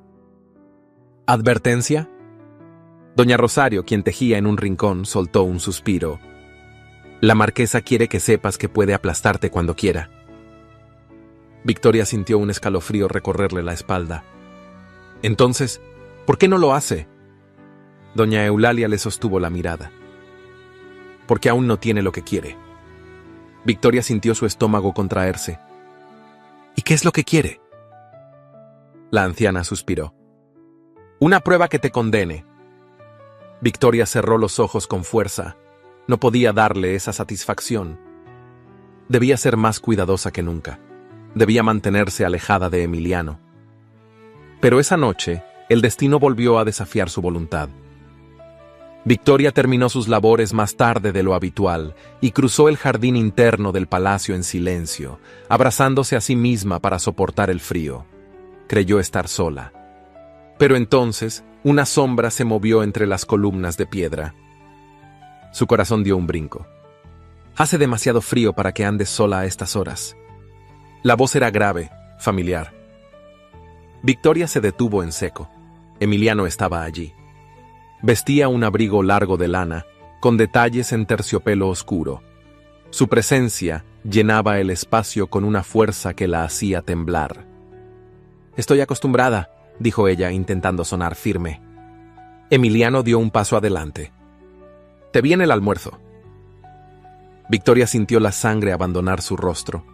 «¿Advertencia?». Doña Rosario, quien tejía en un rincón, soltó un suspiro. «La marquesa quiere que sepas que puede aplastarte cuando quiera». Victoria sintió un escalofrío recorrerle la espalda. «Entonces, ¿por qué no lo hace?». Doña Eulalia le sostuvo la mirada. «Porque aún no tiene lo que quiere». Victoria sintió su estómago contraerse. «¿Y qué es lo que quiere?». La anciana suspiró. «Una prueba que te condene». Victoria cerró los ojos con fuerza. No podía darle esa satisfacción. Debía ser más cuidadosa que nunca. Debía mantenerse alejada de Emiliano. Pero esa noche, el destino volvió a desafiar su voluntad. Victoria terminó sus labores más tarde de lo habitual y cruzó el jardín interno del palacio en silencio, abrazándose a sí misma para soportar el frío. creyó estar sola. Pero entonces, una sombra se movió entre las columnas de piedra. Su corazón dio un brinco. Hace demasiado frío para que andes sola a estas horas. La voz era grave, familiar. Victoria se detuvo en seco. Emiliano estaba allí. Vestía un abrigo largo de lana, con detalles en terciopelo oscuro. Su presencia llenaba el espacio con una fuerza que la hacía temblar. «Estoy acostumbrada», dijo ella intentando sonar firme. Emiliano dio un paso adelante. «Te viene el almuerzo». Victoria sintió la sangre abandonar su rostro.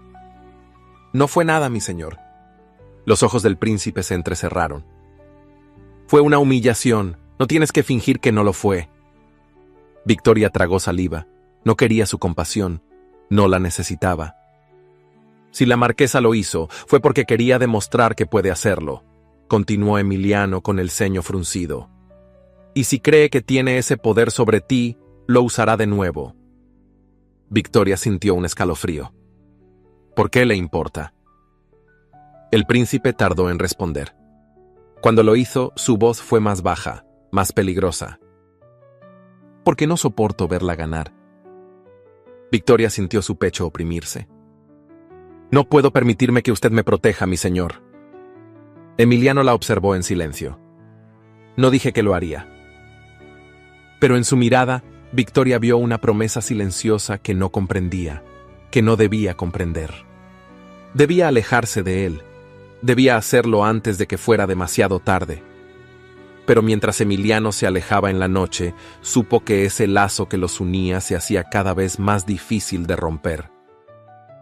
«No fue nada, mi señor». Los ojos del príncipe se entrecerraron. «Fue una humillación. No tienes que fingir que no lo fue». Victoria tragó saliva. No quería su compasión. No la necesitaba. Si la marquesa lo hizo, fue porque quería demostrar que puede hacerlo, continuó Emiliano con el ceño fruncido. Y si cree que tiene ese poder sobre ti, lo usará de nuevo. Victoria sintió un escalofrío. ¿Por qué le importa? El príncipe tardó en responder. Cuando lo hizo, su voz fue más baja, más peligrosa. Porque no soporto verla ganar. Victoria sintió su pecho oprimirse. No puedo permitirme que usted me proteja, mi señor. Emiliano la observó en silencio. No dije que lo haría. Pero en su mirada, Victoria vio una promesa silenciosa que no comprendía, que no debía comprender. Debía alejarse de él. Debía hacerlo antes de que fuera demasiado tarde. Pero mientras Emiliano se alejaba en la noche, supo que ese lazo que los unía se hacía cada vez más difícil de romper.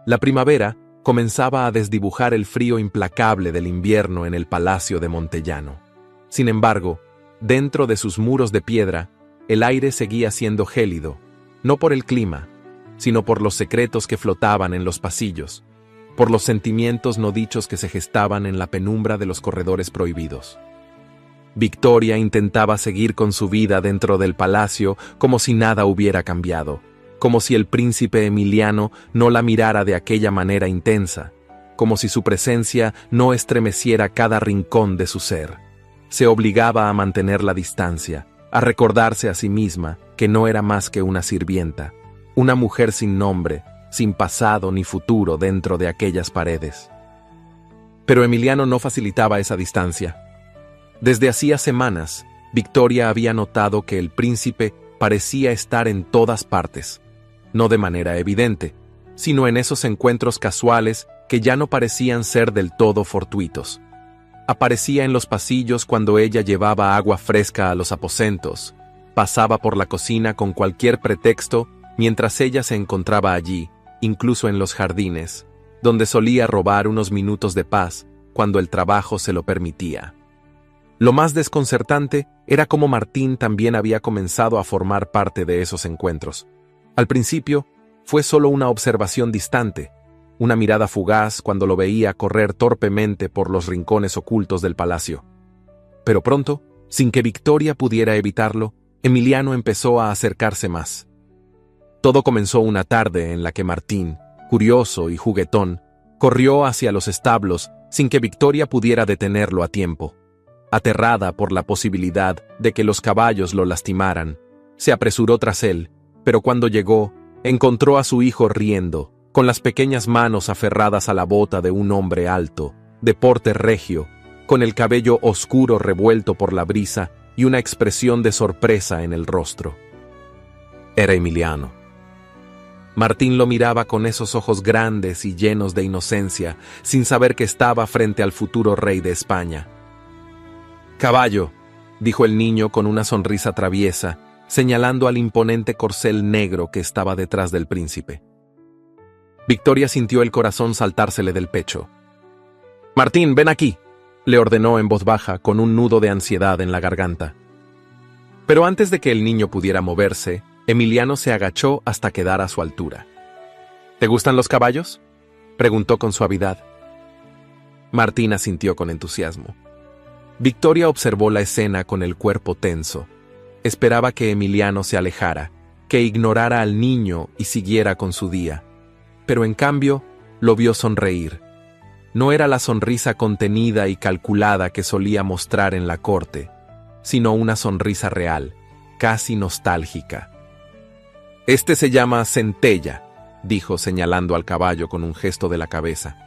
La primavera comenzaba a desdibujar el frío implacable del invierno en el palacio de Montellano. Sin embargo, dentro de sus muros de piedra, el aire seguía siendo gélido, no por el clima, sino por los secretos que flotaban en los pasillos, por los sentimientos no dichos que se gestaban en la penumbra de los corredores prohibidos. Victoria intentaba seguir con su vida dentro del palacio como si nada hubiera cambiado, como si el príncipe Emiliano no la mirara de aquella manera intensa, como si su presencia no estremeciera cada rincón de su ser. Se obligaba a mantener la distancia, a recordarse a sí misma que no era más que una sirvienta, una mujer sin nombre, sin pasado ni futuro dentro de aquellas paredes. Pero Emiliano no facilitaba esa distancia. Desde hacía semanas, Victoria había notado que el príncipe parecía estar en todas partes, no de manera evidente, sino en esos encuentros casuales que ya no parecían ser del todo fortuitos. Aparecía en los pasillos cuando ella llevaba agua fresca a los aposentos, pasaba por la cocina con cualquier pretexto mientras ella se encontraba allí, incluso en los jardines, donde solía robar unos minutos de paz cuando el trabajo se lo permitía. Lo más desconcertante era cómo Martín también había comenzado a formar parte de esos encuentros. Al principio, fue solo una observación distante, una mirada fugaz cuando lo veía correr torpemente por los rincones ocultos del palacio. Pero pronto, sin que Victoria pudiera evitarlo, Emiliano empezó a acercarse más. Todo comenzó una tarde en la que Martín, curioso y juguetón, corrió hacia los establos sin que Victoria pudiera detenerlo a tiempo. Aterrada por la posibilidad de que los caballos lo lastimaran, se apresuró tras él, pero cuando llegó, encontró a su hijo riendo, con las pequeñas manos aferradas a la bota de un hombre alto, de porte regio, con el cabello oscuro revuelto por la brisa y una expresión de sorpresa en el rostro. Era Emiliano. Martín lo miraba con esos ojos grandes y llenos de inocencia, sin saber que estaba frente al futuro rey de España. «Caballo», dijo el niño con una sonrisa traviesa, señalando al imponente corcel negro que estaba detrás del príncipe. Victoria sintió el corazón saltársele del pecho. «Martín, ven aquí», le ordenó en voz baja con un nudo de ansiedad en la garganta. Pero antes de que el niño pudiera moverse, Emiliano se agachó hasta quedar a su altura. «¿Te gustan los caballos?», preguntó con suavidad. Martín asintió con entusiasmo. Victoria observó la escena con el cuerpo tenso. Esperaba que Emiliano se alejara, que ignorara al niño y siguiera con su día. Pero en cambio, lo vio sonreír. no era la sonrisa contenida y calculada que solía mostrar en la corte, sino una sonrisa real, casi nostálgica. «Este se llama Centella», dijo señalando al caballo con un gesto de la cabeza.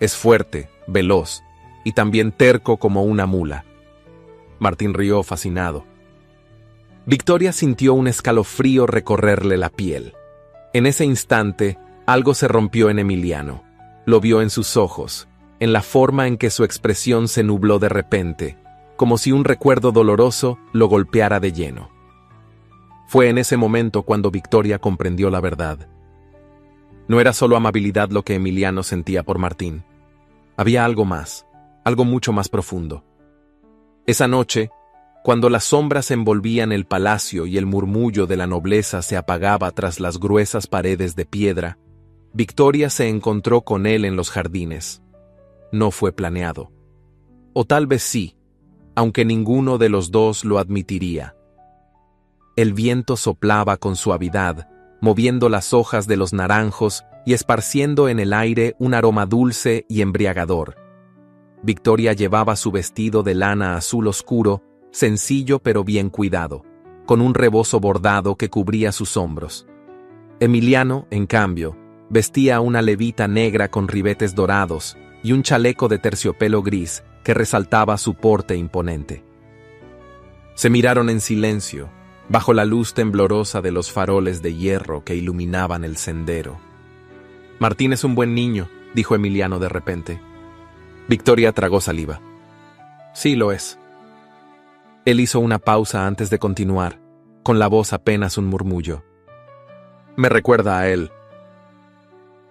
«Es fuerte, veloz, y también terco como una mula». Martín rió fascinado. Victoria sintió un escalofrío recorrerle la piel. En ese instante, algo se rompió en Emiliano. Lo vio en sus ojos, en la forma en que su expresión se nubló de repente, como si un recuerdo doloroso lo golpeara de lleno. Fue en ese momento cuando Victoria comprendió la verdad. No era solo amabilidad lo que Emiliano sentía por Martín. Había algo más, algo mucho más profundo. Esa noche, cuando las sombras envolvían el palacio y el murmullo de la nobleza se apagaba tras las gruesas paredes de piedra, Victoria se encontró con él en los jardines. No fue planeado. O tal vez sí, aunque ninguno de los dos lo admitiría. El viento soplaba con suavidad, moviendo las hojas de los naranjos y esparciendo en el aire un aroma dulce y embriagador. Victoria llevaba su vestido de lana azul oscuro, sencillo pero bien cuidado, con un rebozo bordado que cubría sus hombros. Emiliano, en cambio, vestía una levita negra con ribetes dorados y un chaleco de terciopelo gris que resaltaba su porte imponente. Se miraron en silencio, bajo la luz temblorosa de los faroles de hierro que iluminaban el sendero. «Martín es un buen niño», dijo Emiliano de repente. Victoria tragó saliva. «Sí lo es». Él hizo una pausa antes de continuar, con la voz apenas un murmullo. «Me recuerda a él».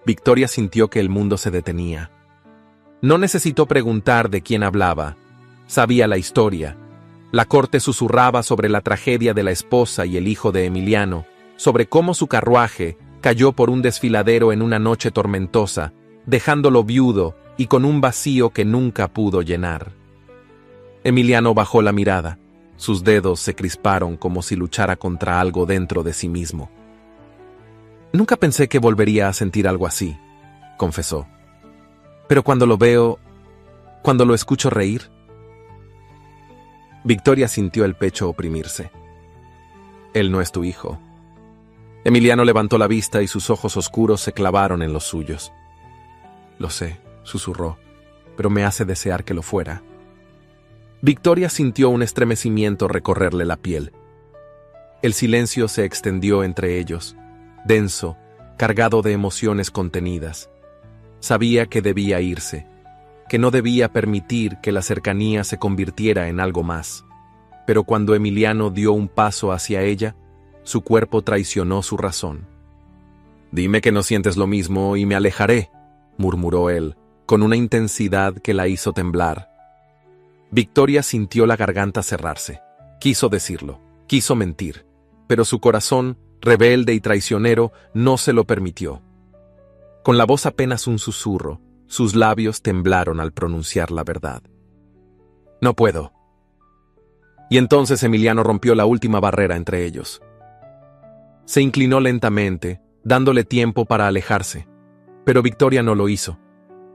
Victoria sintió que el mundo se detenía. No necesitó preguntar de quién hablaba. Sabía la historia. La corte susurraba sobre la tragedia de la esposa y el hijo de Emiliano, sobre cómo su carruaje cayó por un desfiladero en una noche tormentosa, dejándolo viudo y con un vacío que nunca pudo llenar. Emiliano bajó la mirada. Sus dedos se crisparon como si luchara contra algo dentro de sí mismo. «Nunca pensé que volvería a sentir algo así», confesó. «Pero cuando lo veo, cuando lo escucho reír». Victoria sintió el pecho oprimirse. «Él no es tu hijo». Emiliano levantó la vista y sus ojos oscuros se clavaron en los suyos. «Lo sé», susurró, «pero me hace desear que lo fuera». Victoria sintió un estremecimiento recorrerle la piel. El silencio se extendió entre ellos, denso, cargado de emociones contenidas. Sabía que debía irse, que no debía permitir que la cercanía se convirtiera en algo más. Pero cuando Emiliano dio un paso hacia ella, su cuerpo traicionó su razón. «Dime que no sientes lo mismo y me alejaré», murmuró él, con una intensidad que la hizo temblar. Victoria sintió la garganta cerrarse. Quiso decirlo, quiso mentir, pero su corazón, rebelde y traicionero, no se lo permitió. Con la voz apenas un susurro, sus labios temblaron al pronunciar la verdad. «No puedo». Y entonces Emiliano rompió la última barrera entre ellos. Se inclinó lentamente, dándole tiempo para alejarse, pero Victoria no lo hizo.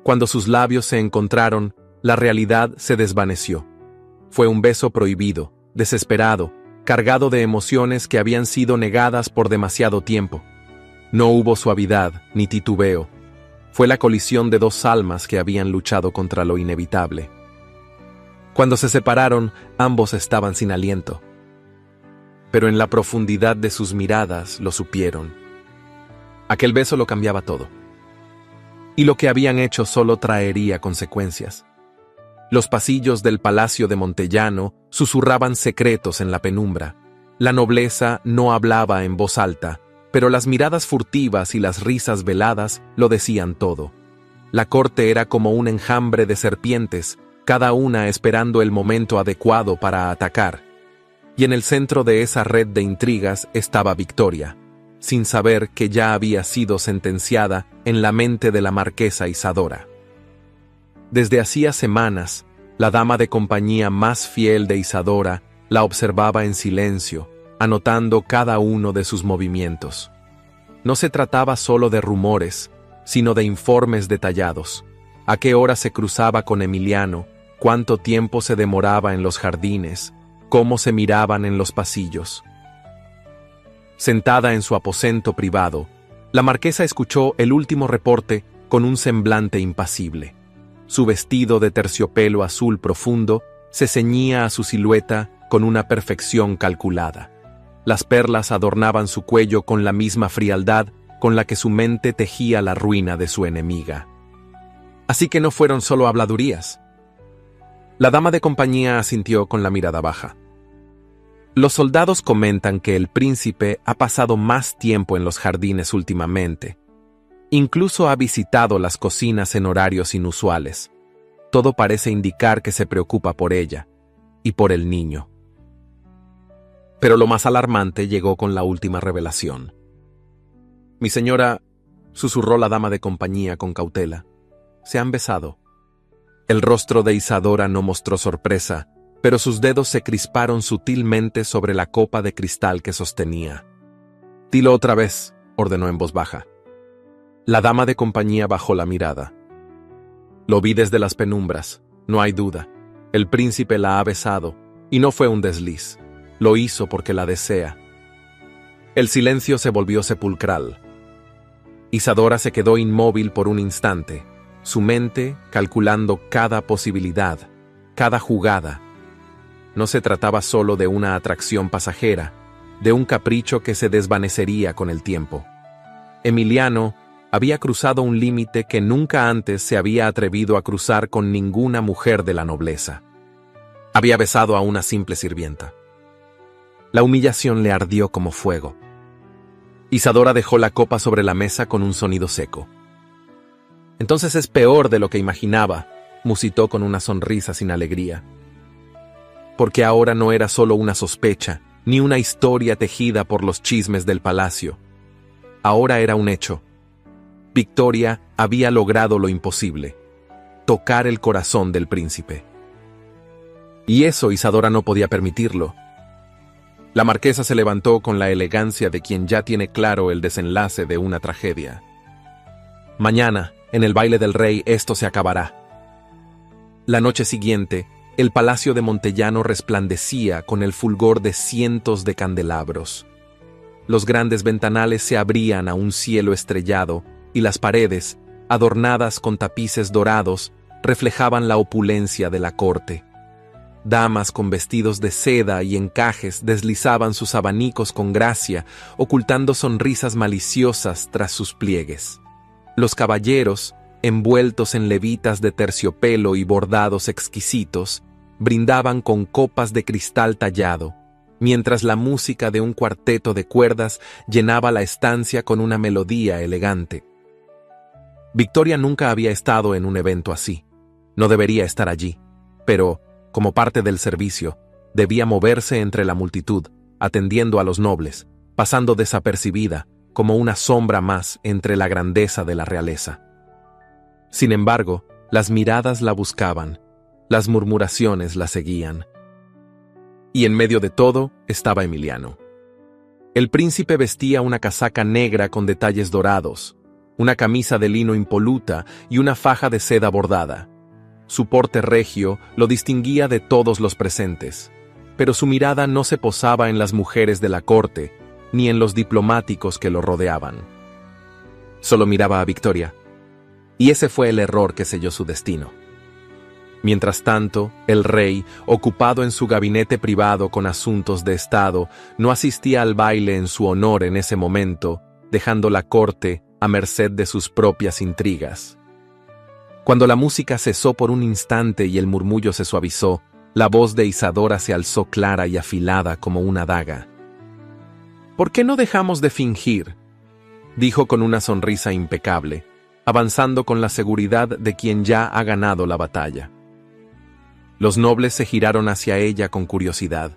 Cuando sus labios se encontraron, la realidad se desvaneció. Fue un beso prohibido, desesperado, cargado de emociones que habían sido negadas por demasiado tiempo. No hubo suavidad ni titubeo. Fue la colisión de dos almas que habían luchado contra lo inevitable. Cuando se separaron, ambos estaban sin aliento. Pero en la profundidad de sus miradas lo supieron. Aquel beso lo cambiaba todo. Y lo que habían hecho solo traería consecuencias. Los pasillos del palacio de Montellano susurraban secretos en la penumbra. La nobleza no hablaba en voz alta, pero las miradas furtivas y las risas veladas lo decían todo. La corte era como un enjambre de serpientes, cada una esperando el momento adecuado para atacar. Y en el centro de esa red de intrigas estaba Victoria, sin saber que ya había sido sentenciada en la mente de la marquesa Isadora. Desde hacía semanas, la dama de compañía más fiel de Isadora la observaba en silencio, anotando cada uno de sus movimientos. No se trataba solo de rumores, sino de informes detallados. a qué hora se cruzaba con Emiliano, cuánto tiempo se demoraba en los jardines, cómo se miraban en los pasillos. Sentada en su aposento privado, la marquesa escuchó el último reporte con un semblante impasible. Su vestido de terciopelo azul profundo se ceñía a su silueta con una perfección calculada. Las perlas adornaban su cuello con la misma frialdad con la que su mente tejía la ruina de su enemiga. Así que no fueron solo habladurías. La dama de compañía asintió con la mirada baja. Los soldados comentan que el príncipe ha pasado más tiempo en los jardines últimamente. Incluso ha visitado las cocinas en horarios inusuales. Todo parece indicar que se preocupa por ella y por el niño. Pero lo más alarmante llegó con la última revelación. «Mi señora», susurró la dama de compañía con cautela, «se han besado». El rostro de Isadora no mostró sorpresa, pero sus dedos se crisparon sutilmente sobre la copa de cristal que sostenía. «Dilo otra vez», ordenó en voz baja. La dama de compañía bajó la mirada. «Lo vi desde las penumbras, no hay duda. El príncipe la ha besado, y no fue un desliz. Lo hizo porque la desea». El silencio se volvió sepulcral. Isadora se quedó inmóvil por un instante, su mente calculando cada posibilidad, cada jugada. No se trataba solo de una atracción pasajera, de un capricho que se desvanecería con el tiempo. Emiliano había cruzado un límite que nunca antes se había atrevido a cruzar con ninguna mujer de la nobleza. Había besado a una simple sirvienta. La humillación le ardió como fuego. Isadora dejó la copa sobre la mesa con un sonido seco. «Entonces es peor de lo que imaginaba», musitó con una sonrisa sin alegría. Porque ahora no era solo una sospecha, ni una historia tejida por los chismes del palacio. Ahora era un hecho. Victoria había logrado lo imposible: tocar el corazón del príncipe. Y eso Isadora no podía permitirlo. La marquesa se levantó con la elegancia de quien ya tiene claro el desenlace de una tragedia. «Mañana, en el baile del rey, esto se acabará». La noche siguiente, el palacio de Montellano resplandecía con el fulgor de cientos de candelabros. Los grandes ventanales se abrían a un cielo estrellado y las paredes, adornadas con tapices dorados, reflejaban la opulencia de la corte. Damas con vestidos de seda y encajes deslizaban sus abanicos con gracia, ocultando sonrisas maliciosas tras sus pliegues. Los caballeros, envueltos en levitas de terciopelo y bordados exquisitos, brindaban con copas de cristal tallado, mientras la música de un cuarteto de cuerdas llenaba la estancia con una melodía elegante. Victoria nunca había estado en un evento así. No debería estar allí, pero, como parte del servicio, debía moverse entre la multitud, atendiendo a los nobles, pasando desapercibida, como una sombra más entre la grandeza de la realeza. Sin embargo, las miradas la buscaban, las murmuraciones la seguían. Y en medio de todo estaba Emiliano. El príncipe vestía una casaca negra con detalles dorados, una camisa de lino impoluta y una faja de seda bordada. Su porte regio lo distinguía de todos los presentes, pero su mirada no se posaba en las mujeres de la corte, ni en los diplomáticos que lo rodeaban. Solo miraba a Victoria, y ese fue el error que selló su destino. Mientras tanto, el rey, ocupado en su gabinete privado con asuntos de estado, no asistía al baile en su honor en ese momento, dejando la corte a merced de sus propias intrigas. Cuando la música cesó por un instante y el murmullo se suavizó, la voz de Isadora se alzó clara y afilada como una daga. «¿Por qué no dejamos de fingir?», dijo con una sonrisa impecable, avanzando con la seguridad de quien ya ha ganado la batalla. Los nobles se giraron hacia ella con curiosidad.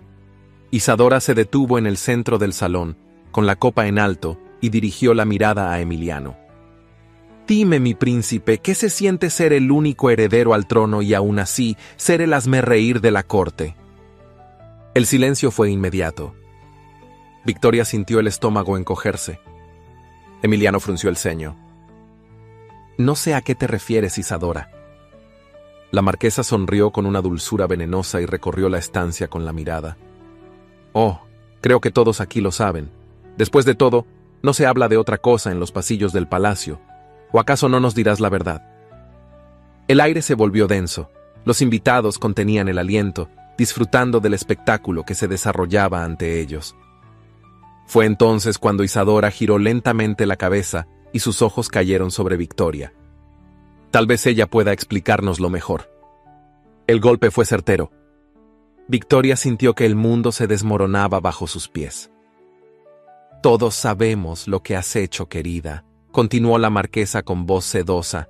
Isadora se detuvo en el centro del salón, con la copa en alto, y dirigió la mirada a Emiliano. «Dime, mi príncipe, ¿qué se siente ser el único heredero al trono y aún así ser el hazmerreír de la corte?». El silencio fue inmediato. Victoria sintió el estómago encogerse. Emiliano frunció el ceño. «No sé a qué te refieres, Isadora», La marquesa sonrió con una dulzura venenosa y recorrió la estancia con la mirada. Oh, creo que todos aquí lo saben. Después de todo, no se habla de otra cosa en los pasillos del palacio. ¿O acaso no nos dirás la verdad? El aire se volvió denso. Los invitados contenían el aliento, disfrutando del espectáculo que se desarrollaba ante ellos. Fue entonces cuando Isadora giró lentamente la cabeza y sus ojos cayeron sobre Victoria. Tal vez ella pueda explicárnoslo mejor. El golpe fue certero. Victoria sintió que el mundo se desmoronaba bajo sus pies. «Todos sabemos lo que has hecho, querida», continuó la marquesa con voz sedosa.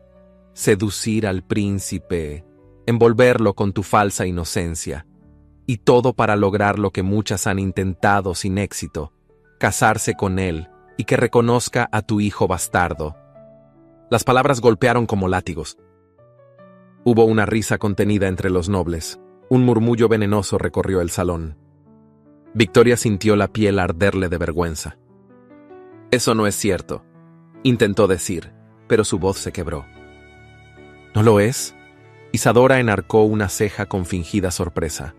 «Seducir al príncipe, envolverlo con tu falsa inocencia, y todo para lograr lo que muchas han intentado sin éxito, casarse con él y que reconozca a tu hijo bastardo». Las palabras golpearon como látigos. Hubo una risa contenida entre los nobles. Un murmullo venenoso recorrió el salón. Victoria sintió la piel arderle de vergüenza. «Eso no es cierto», intentó decir, pero su voz se quebró. «¿No lo es?» Isadora enarcó una ceja con fingida sorpresa.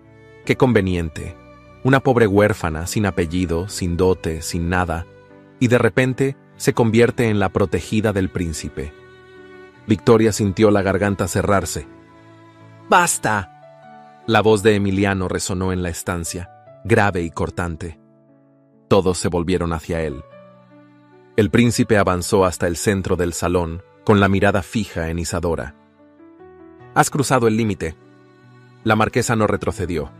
«Qué conveniente. Una pobre huérfana, sin apellido, sin dote, sin nada, y de repente se convierte en la protegida del príncipe». Victoria sintió la garganta cerrarse. «¡Basta!» La voz de Emiliano resonó en la estancia, grave y cortante. Todos se volvieron hacia él. El príncipe avanzó hasta el centro del salón, con la mirada fija en Isadora. «Has cruzado el límite». La marquesa no retrocedió.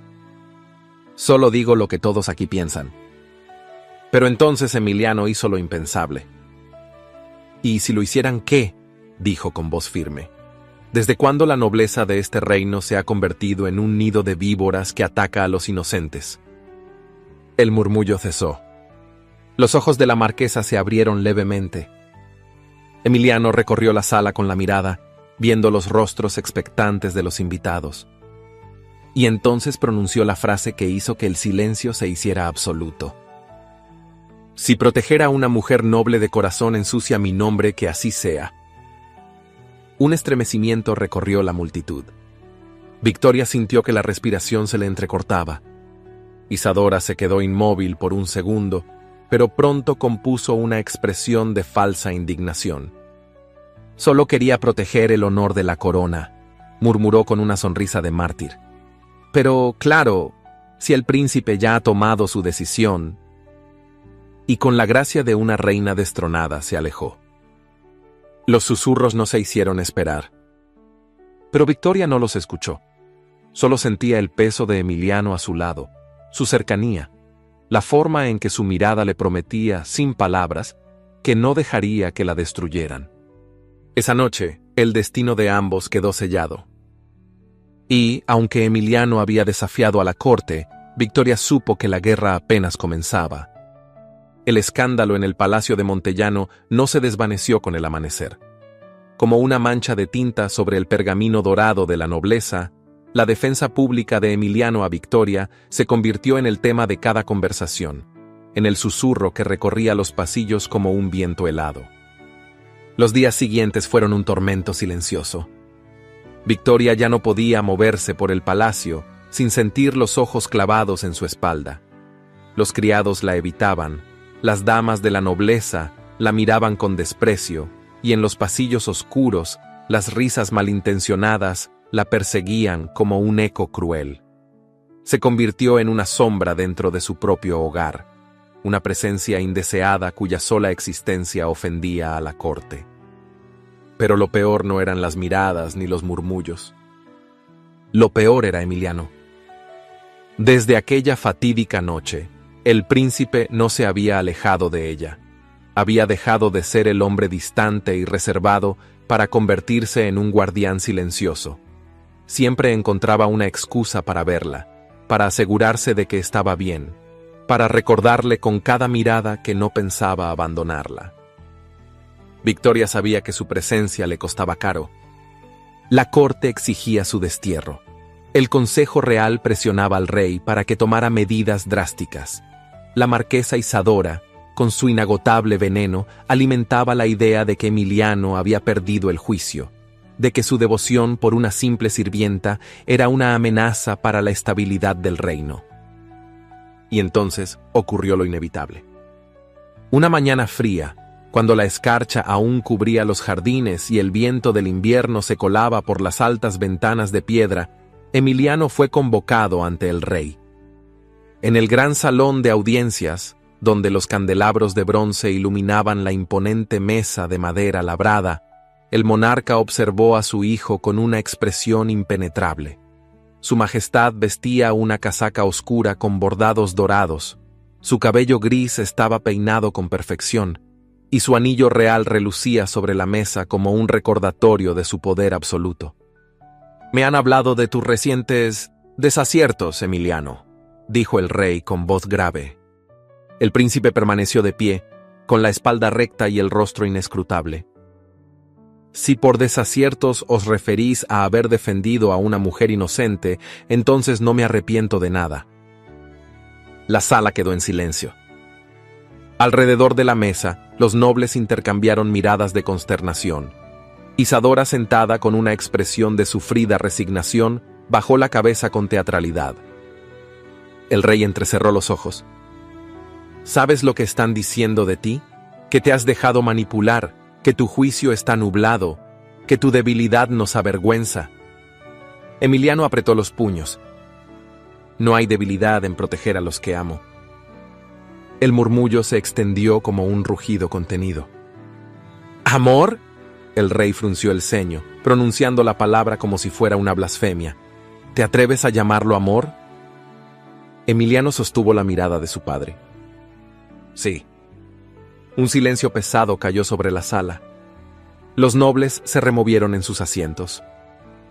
«Solo digo lo que todos aquí piensan». Pero entonces Emiliano hizo lo impensable. «¿Y si lo hicieran qué?», dijo con voz firme. «¿Desde cuándo la nobleza de este reino se ha convertido en un nido de víboras que ataca a los inocentes?» El murmullo cesó. Los ojos de la marquesa se abrieron levemente. Emiliano recorrió la sala con la mirada, viendo los rostros expectantes de los invitados. Y entonces pronunció la frase que hizo que el silencio se hiciera absoluto. «Si proteger a una mujer noble de corazón ensucia mi nombre, que así sea». Un estremecimiento recorrió la multitud. Victoria sintió que la respiración se le entrecortaba. Isadora se quedó inmóvil por un segundo, pero pronto compuso una expresión de falsa indignación. «Solo quería proteger el honor de la corona», murmuró con una sonrisa de mártir. «Pero, claro, si el príncipe ya ha tomado su decisión». Y con la gracia de una reina destronada se alejó. Los susurros no se hicieron esperar. Pero Victoria no los escuchó. Solo sentía el peso de Emiliano a su lado, su cercanía, la forma en que su mirada le prometía, sin palabras, que no dejaría que la destruyeran. Esa noche, el destino de ambos quedó sellado. Y, aunque Emiliano había desafiado a la corte, Victoria supo que la guerra apenas comenzaba. El escándalo en el palacio de Montellano no se desvaneció con el amanecer. Como una mancha de tinta sobre el pergamino dorado de la nobleza, la defensa pública de Emiliano a Victoria se convirtió en el tema de cada conversación, en el susurro que recorría los pasillos como un viento helado. Los días siguientes fueron un tormento silencioso. Victoria ya no podía moverse por el palacio sin sentir los ojos clavados en su espalda. Los criados la evitaban, las damas de la nobleza la miraban con desprecio, y en los pasillos oscuros, las risas malintencionadas la perseguían como un eco cruel. Se convirtió en una sombra dentro de su propio hogar, una presencia indeseada cuya sola existencia ofendía a la corte. Pero lo peor no eran las miradas ni los murmullos. Lo peor era Emiliano. Desde aquella fatídica noche, el príncipe no se había alejado de ella. Había dejado de ser el hombre distante y reservado para convertirse en un guardián silencioso. Siempre encontraba una excusa para verla, para asegurarse de que estaba bien, para recordarle con cada mirada que no pensaba abandonarla. Victoria sabía que su presencia le costaba caro. La corte exigía su destierro. El Consejo Real presionaba al rey para que tomara medidas drásticas. La marquesa Isadora, con su inagotable veneno, alimentaba la idea de que Emiliano había perdido el juicio, de que su devoción por una simple sirvienta era una amenaza para la estabilidad del reino. Y entonces ocurrió lo inevitable. Una mañana fría, cuando la escarcha aún cubría los jardines y el viento del invierno se colaba por las altas ventanas de piedra, Emiliano fue convocado ante el rey. En el gran salón de audiencias, donde los candelabros de bronce iluminaban la imponente mesa de madera labrada, el monarca observó a su hijo con una expresión impenetrable. Su majestad vestía una casaca oscura con bordados dorados, su cabello gris estaba peinado con perfección, y su anillo real relucía sobre la mesa como un recordatorio de su poder absoluto. «Me han hablado de tus recientes desaciertos, Emiliano», dijo el rey con voz grave. El príncipe permaneció de pie, con la espalda recta y el rostro inescrutable. «Si por desaciertos os referís a haber defendido a una mujer inocente, entonces no me arrepiento de nada». La sala quedó en silencio. Alrededor de la mesa, los nobles intercambiaron miradas de consternación. Isadora, sentada con una expresión de sufrida resignación, bajó la cabeza con teatralidad. El rey entrecerró los ojos. «¿Sabes lo que están diciendo de ti? Que te has dejado manipular, que tu juicio está nublado, que tu debilidad nos avergüenza». Emiliano apretó los puños. «No hay debilidad en proteger a los que amo». El murmullo se extendió como un rugido contenido. «¿Amor?». El rey frunció el ceño, pronunciando la palabra como si fuera una blasfemia. «¿Te atreves a llamarlo amor?». Emiliano sostuvo la mirada de su padre. «Sí». Un silencio pesado cayó sobre la sala. Los nobles se removieron en sus asientos.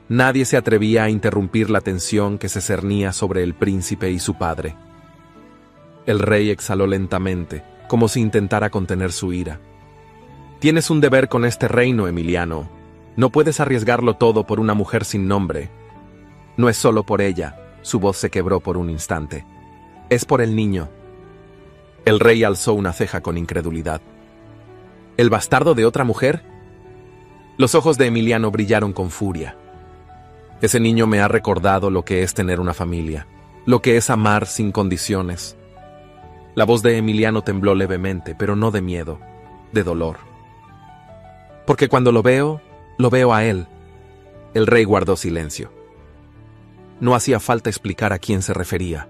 Nadie se atrevía a interrumpir la tensión que se cernía sobre el príncipe y su padre. El rey exhaló lentamente, como si intentara contener su ira. «Tienes un deber con este reino, Emiliano. No puedes arriesgarlo todo por una mujer sin nombre. No es solo por ella». Su voz se quebró por un instante. «Es por el niño». El rey alzó una ceja con incredulidad. «¿El bastardo de otra mujer?». Los ojos de Emiliano brillaron con furia. «Ese niño me ha recordado lo que es tener una familia, lo que es amar sin condiciones». La voz de Emiliano tembló levemente, pero no de miedo, de dolor. «Porque cuando lo veo a él». El rey guardó silencio. No hacía falta explicar a quién se refería.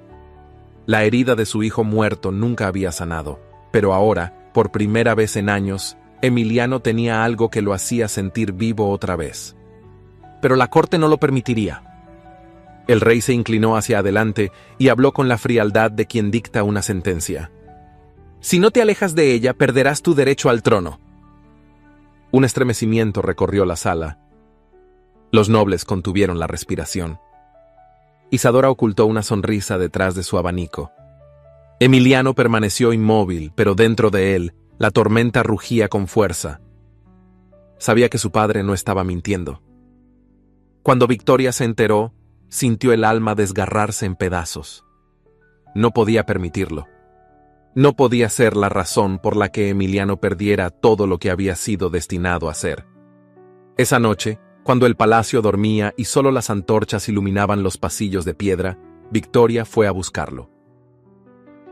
La herida de su hijo muerto nunca había sanado, pero ahora, por primera vez en años, Emiliano tenía algo que lo hacía sentir vivo otra vez. Pero la corte no lo permitiría. El rey se inclinó hacia adelante y habló con la frialdad de quien dicta una sentencia. «Si no te alejas de ella, perderás tu derecho al trono». Un estremecimiento recorrió la sala. Los nobles contuvieron la respiración. Isadora ocultó una sonrisa detrás de su abanico. Emiliano permaneció inmóvil, pero dentro de él, la tormenta rugía con fuerza. Sabía que su padre no estaba mintiendo. Cuando Victoria se enteró, sintió el alma desgarrarse en pedazos. No podía permitirlo. No podía ser la razón por la que Emiliano perdiera todo lo que había sido destinado a ser. Esa noche, cuando el palacio dormía y solo las antorchas iluminaban los pasillos de piedra, Victoria fue a buscarlo.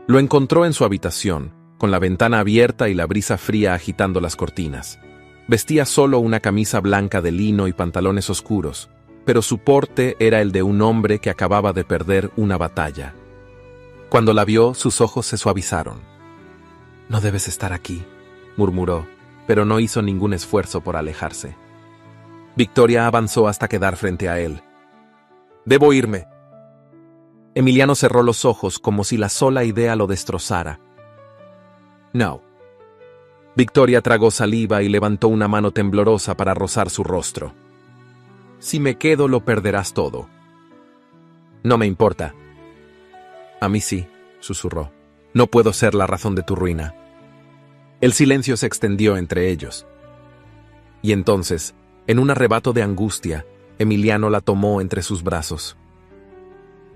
Lo encontró en su habitación, con la ventana abierta y la brisa fría agitando las cortinas. Vestía solo una camisa blanca de lino y pantalones oscuros, pero su porte era el de un hombre que acababa de perder una batalla. Cuando la vio, sus ojos se suavizaron. «No debes estar aquí», murmuró, pero no hizo ningún esfuerzo por alejarse. Victoria avanzó hasta quedar frente a él. «Debo irme». Emiliano cerró los ojos como si la sola idea lo destrozara. «No». Victoria tragó saliva y levantó una mano temblorosa para rozar su rostro. «Si me quedo, lo perderás todo». «No me importa». «A mí sí», susurró. «No puedo ser la razón de tu ruina». El silencio se extendió entre ellos. Y entonces, en un arrebato de angustia, Emiliano la tomó entre sus brazos.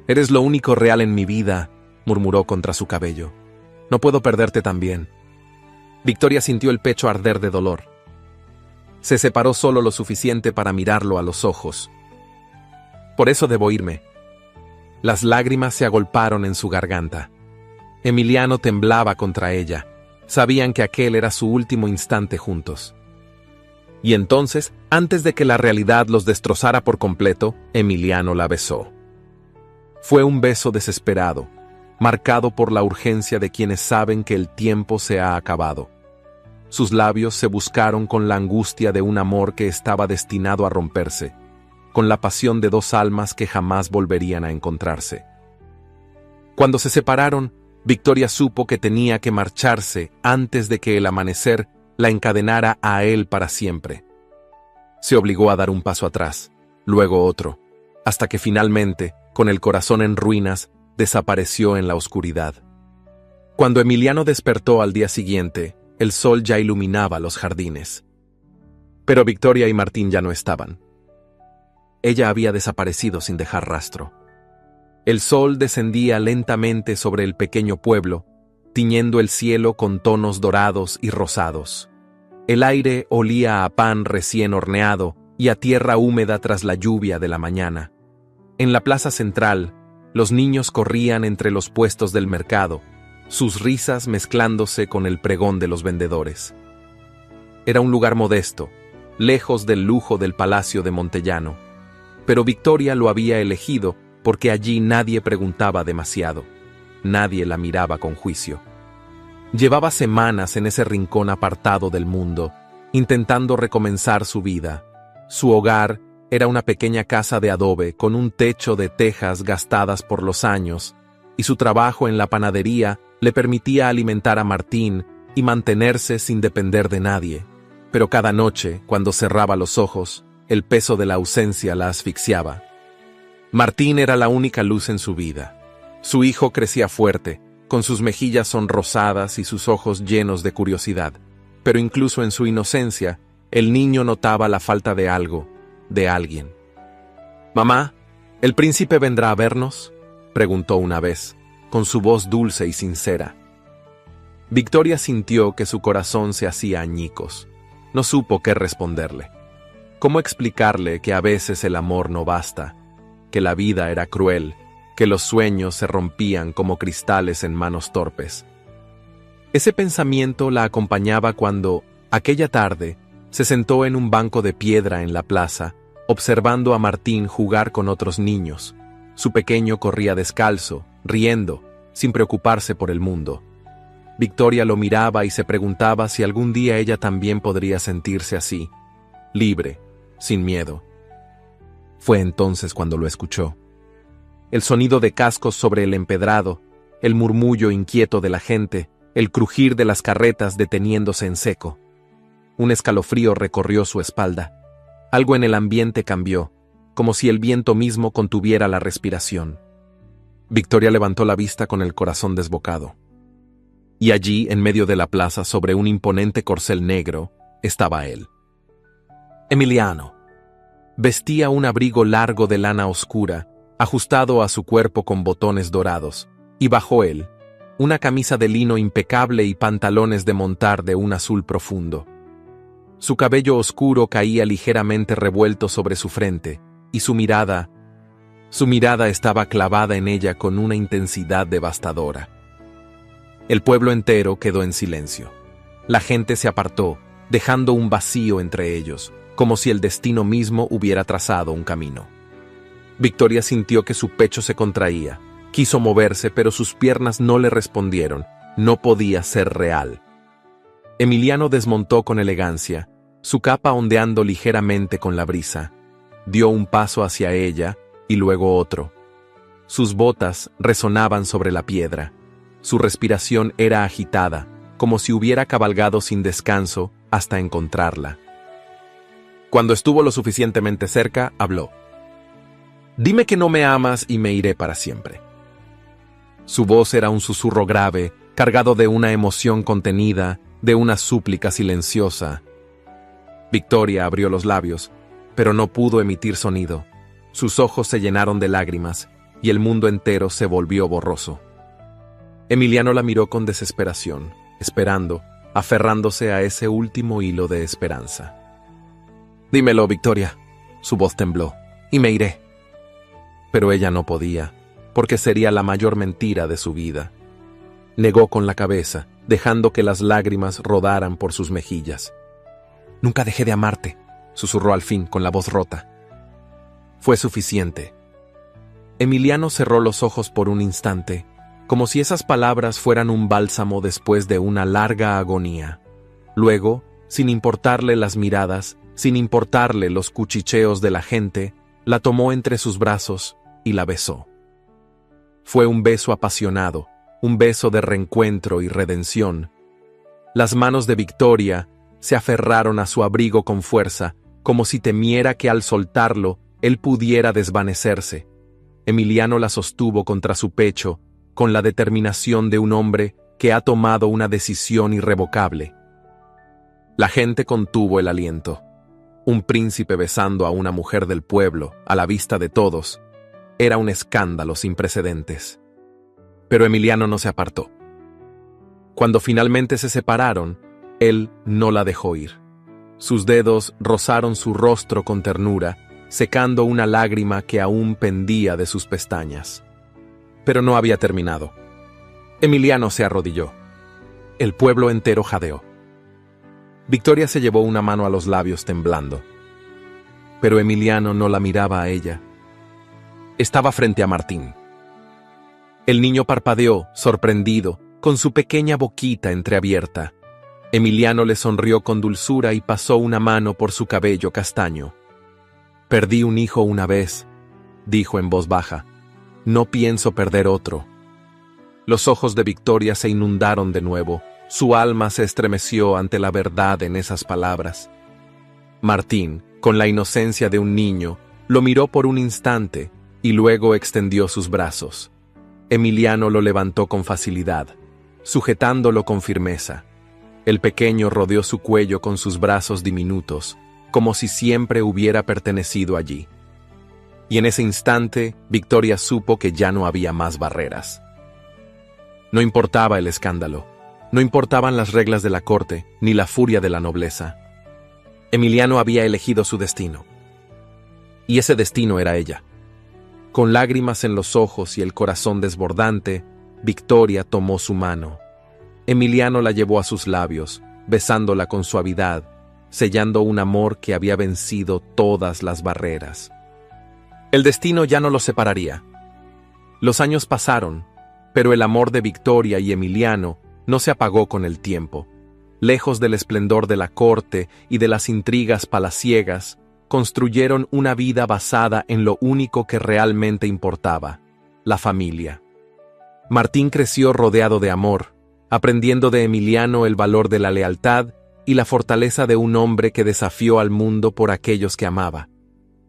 «Eres lo único real en mi vida», murmuró contra su cabello. «No puedo perderte también». Victoria sintió el pecho arder de dolor. Se separó solo lo suficiente para mirarlo a los ojos. Por eso debo irme. Las lágrimas se agolparon en su garganta. Emiliano temblaba contra ella. Sabían que aquel era su último instante juntos. Y entonces, antes de que la realidad los destrozara por completo, Emiliano la besó. Fue un beso desesperado, marcado por la urgencia de quienes saben que el tiempo se ha acabado. Sus labios se buscaron con la angustia de un amor que estaba destinado a romperse, con la pasión de dos almas que jamás volverían a encontrarse. Cuando se separaron, Victoria supo que tenía que marcharse antes de que el amanecer la encadenara a él para siempre. Se obligó a dar un paso atrás, luego otro, hasta que finalmente, con el corazón en ruinas, desapareció en la oscuridad. Cuando Emiliano despertó al día siguiente, el sol ya iluminaba los jardines. Pero Victoria y Martín ya no estaban. Ella había desaparecido sin dejar rastro. El sol descendía lentamente sobre el pequeño pueblo, tiñendo el cielo con tonos dorados y rosados. El aire olía a pan recién horneado y a tierra húmeda tras la lluvia de la mañana. En la plaza central, los niños corrían entre los puestos del mercado, sus risas mezclándose con el pregón de los vendedores. Era un lugar modesto, lejos del lujo del Palacio de Montellano, pero Victoria lo había elegido porque allí nadie preguntaba demasiado, nadie la miraba con juicio. Llevaba semanas en ese rincón apartado del mundo, intentando recomenzar su vida. Su hogar era una pequeña casa de adobe con un techo de tejas gastadas por los años, y su trabajo en la panadería le permitía alimentar a Martín y mantenerse sin depender de nadie. Pero cada noche, cuando cerraba los ojos, el peso de la ausencia la asfixiaba. Martín era la única luz en su vida. Su hijo crecía fuerte, con sus mejillas sonrosadas y sus ojos llenos de curiosidad. Pero incluso en su inocencia, el niño notaba la falta de algo, de alguien. «Mamá, ¿el príncipe vendrá a vernos?», preguntó una vez, con su voz dulce y sincera. Victoria sintió que su corazón se hacía añicos. No supo qué responderle. ¿Cómo explicarle que a veces el amor no basta, que la vida era cruel, que los sueños se rompían como cristales en manos torpes? Ese pensamiento la acompañaba cuando, aquella tarde, se sentó en un banco de piedra en la plaza, observando a Martín jugar con otros niños. Su pequeño corría descalzo, riendo, sin preocuparse por el mundo. Victoria lo miraba y se preguntaba si algún día ella también podría sentirse así, libre, sin miedo. Fue entonces cuando lo escuchó. El sonido de cascos sobre el empedrado, el murmullo inquieto de la gente, el crujir de las carretas deteniéndose en seco. Un escalofrío recorrió su espalda. Algo en el ambiente cambió, como si el viento mismo contuviera la respiración. Victoria levantó la vista con el corazón desbocado. Y allí, en medio de la plaza, sobre un imponente corcel negro, estaba él. Emiliano. Vestía un abrigo largo de lana oscura, ajustado a su cuerpo con botones dorados, y bajo él, una camisa de lino impecable y pantalones de montar de un azul profundo. Su cabello oscuro caía ligeramente revuelto sobre su frente, y su mirada estaba clavada en ella con una intensidad devastadora. El pueblo entero quedó en silencio. La gente se apartó, dejando un vacío entre ellos, como si el destino mismo hubiera trazado un camino. Victoria sintió que su pecho se contraía. Quiso moverse, pero sus piernas no le respondieron. No podía ser real. Emiliano desmontó con elegancia, su capa ondeando ligeramente con la brisa. Dio un paso hacia ella y luego otro. Sus botas resonaban sobre la piedra. Su respiración era agitada, como si hubiera cabalgado sin descanso hasta encontrarla. Cuando estuvo lo suficientemente cerca, habló. «Dime que no me amas y me iré para siempre». Su voz era un susurro grave, cargado de una emoción contenida, de una súplica silenciosa. Victoria abrió los labios, pero no pudo emitir sonido. Sus ojos se llenaron de lágrimas, y el mundo entero se volvió borroso. Emiliano la miró con desesperación, esperando, aferrándose a ese último hilo de esperanza. Dímelo, Victoria. Su voz tembló. Y me iré. Pero ella no podía, porque sería la mayor mentira de su vida. Negó con la cabeza, dejando que las lágrimas rodaran por sus mejillas. Nunca dejé de amarte, susurró al fin con la voz rota. Fue suficiente. Emiliano cerró los ojos por un instante, como si esas palabras fueran un bálsamo después de una larga agonía. Luego, sin importarle las miradas, sin importarle los cuchicheos de la gente, la tomó entre sus brazos y la besó. Fue un beso apasionado, un beso de reencuentro y redención. Las manos de Victoria se aferraron a su abrigo con fuerza, como si temiera que al soltarlo él pudiera desvanecerse. Emiliano la sostuvo contra su pecho, con la determinación de un hombre que ha tomado una decisión irrevocable. La gente contuvo el aliento. Un príncipe besando a una mujer del pueblo, a la vista de todos, era un escándalo sin precedentes. Pero Emiliano no se apartó. Cuando finalmente se separaron, él no la dejó ir. Sus dedos rozaron su rostro con ternura, secando una lágrima que aún pendía de sus pestañas. Pero no había terminado. Emiliano se arrodilló. El pueblo entero jadeó. Victoria se llevó una mano a los labios temblando. Pero Emiliano no la miraba a ella. Estaba frente a Martín. El niño parpadeó, sorprendido, con su pequeña boquita entreabierta. Emiliano le sonrió con dulzura y pasó una mano por su cabello castaño. «Perdí un hijo una vez», dijo en voz baja. «No pienso perder otro». Los ojos de Victoria se inundaron de nuevo. Su alma se estremeció ante la verdad en esas palabras. Martín, con la inocencia de un niño, lo miró por un instante y luego extendió sus brazos. Emiliano lo levantó con facilidad, sujetándolo con firmeza. El pequeño rodeó su cuello con sus brazos diminutos, como si siempre hubiera pertenecido allí. Y en ese instante, Victoria supo que ya no había más barreras. No importaba el escándalo, no importaban las reglas de la corte, ni la furia de la nobleza. Emiliano había elegido su destino. Y ese destino era ella. Con lágrimas en los ojos y el corazón desbordante, Victoria tomó su mano. Emiliano la llevó a sus labios, besándola con suavidad, sellando un amor que había vencido todas las barreras. El destino ya no los separaría. Los años pasaron, pero el amor de Victoria y Emiliano no se apagó con el tiempo. Lejos del esplendor de la corte y de las intrigas palaciegas, construyeron una vida basada en lo único que realmente importaba, la familia. Martín creció rodeado de amor, aprendiendo de Emiliano el valor de la lealtad y la fortaleza de un hombre que desafió al mundo por aquellos que amaba.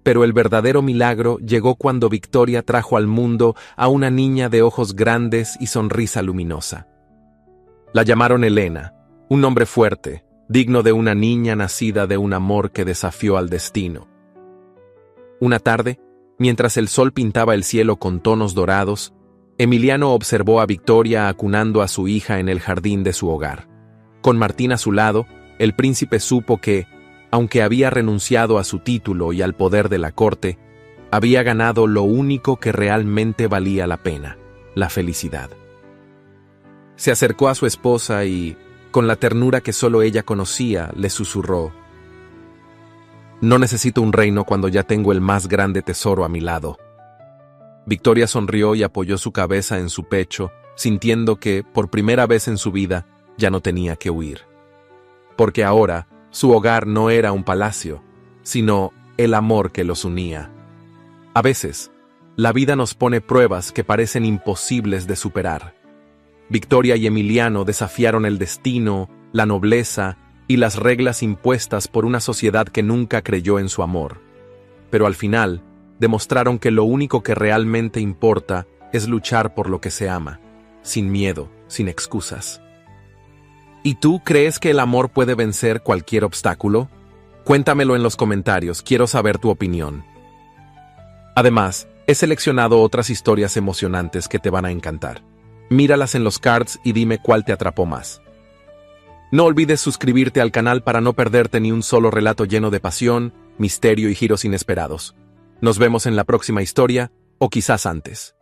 Pero el verdadero milagro llegó cuando Victoria trajo al mundo a una niña de ojos grandes y sonrisa luminosa. La llamaron Helena, un nombre fuerte, digno de una niña nacida de un amor que desafió al destino. Una tarde, mientras el sol pintaba el cielo con tonos dorados, Emiliano observó a Victoria acunando a su hija en el jardín de su hogar. Con Martín a su lado, el príncipe supo que, aunque había renunciado a su título y al poder de la corte, había ganado lo único que realmente valía la pena, la felicidad. Se acercó a su esposa y, con la ternura que solo ella conocía, le susurró: «No necesito un reino cuando ya tengo el más grande tesoro a mi lado». Victoria sonrió y apoyó su cabeza en su pecho, sintiendo que, por primera vez en su vida, ya no tenía que huir. Porque ahora, su hogar no era un palacio, sino el amor que los unía. A veces, la vida nos pone pruebas que parecen imposibles de superar. Victoria y Emiliano desafiaron el destino, la nobleza y las reglas impuestas por una sociedad que nunca creyó en su amor. Pero al final, demostraron que lo único que realmente importa es luchar por lo que se ama, sin miedo, sin excusas. ¿Y tú crees que el amor puede vencer cualquier obstáculo? Cuéntamelo en los comentarios, quiero saber tu opinión. Además, he seleccionado otras historias emocionantes que te van a encantar. Míralas en los cards y dime cuál te atrapó más. No olvides suscribirte al canal para no perderte ni un solo relato lleno de pasión misterio y giros inesperados. Nos vemos en la próxima historia, o quizás antes.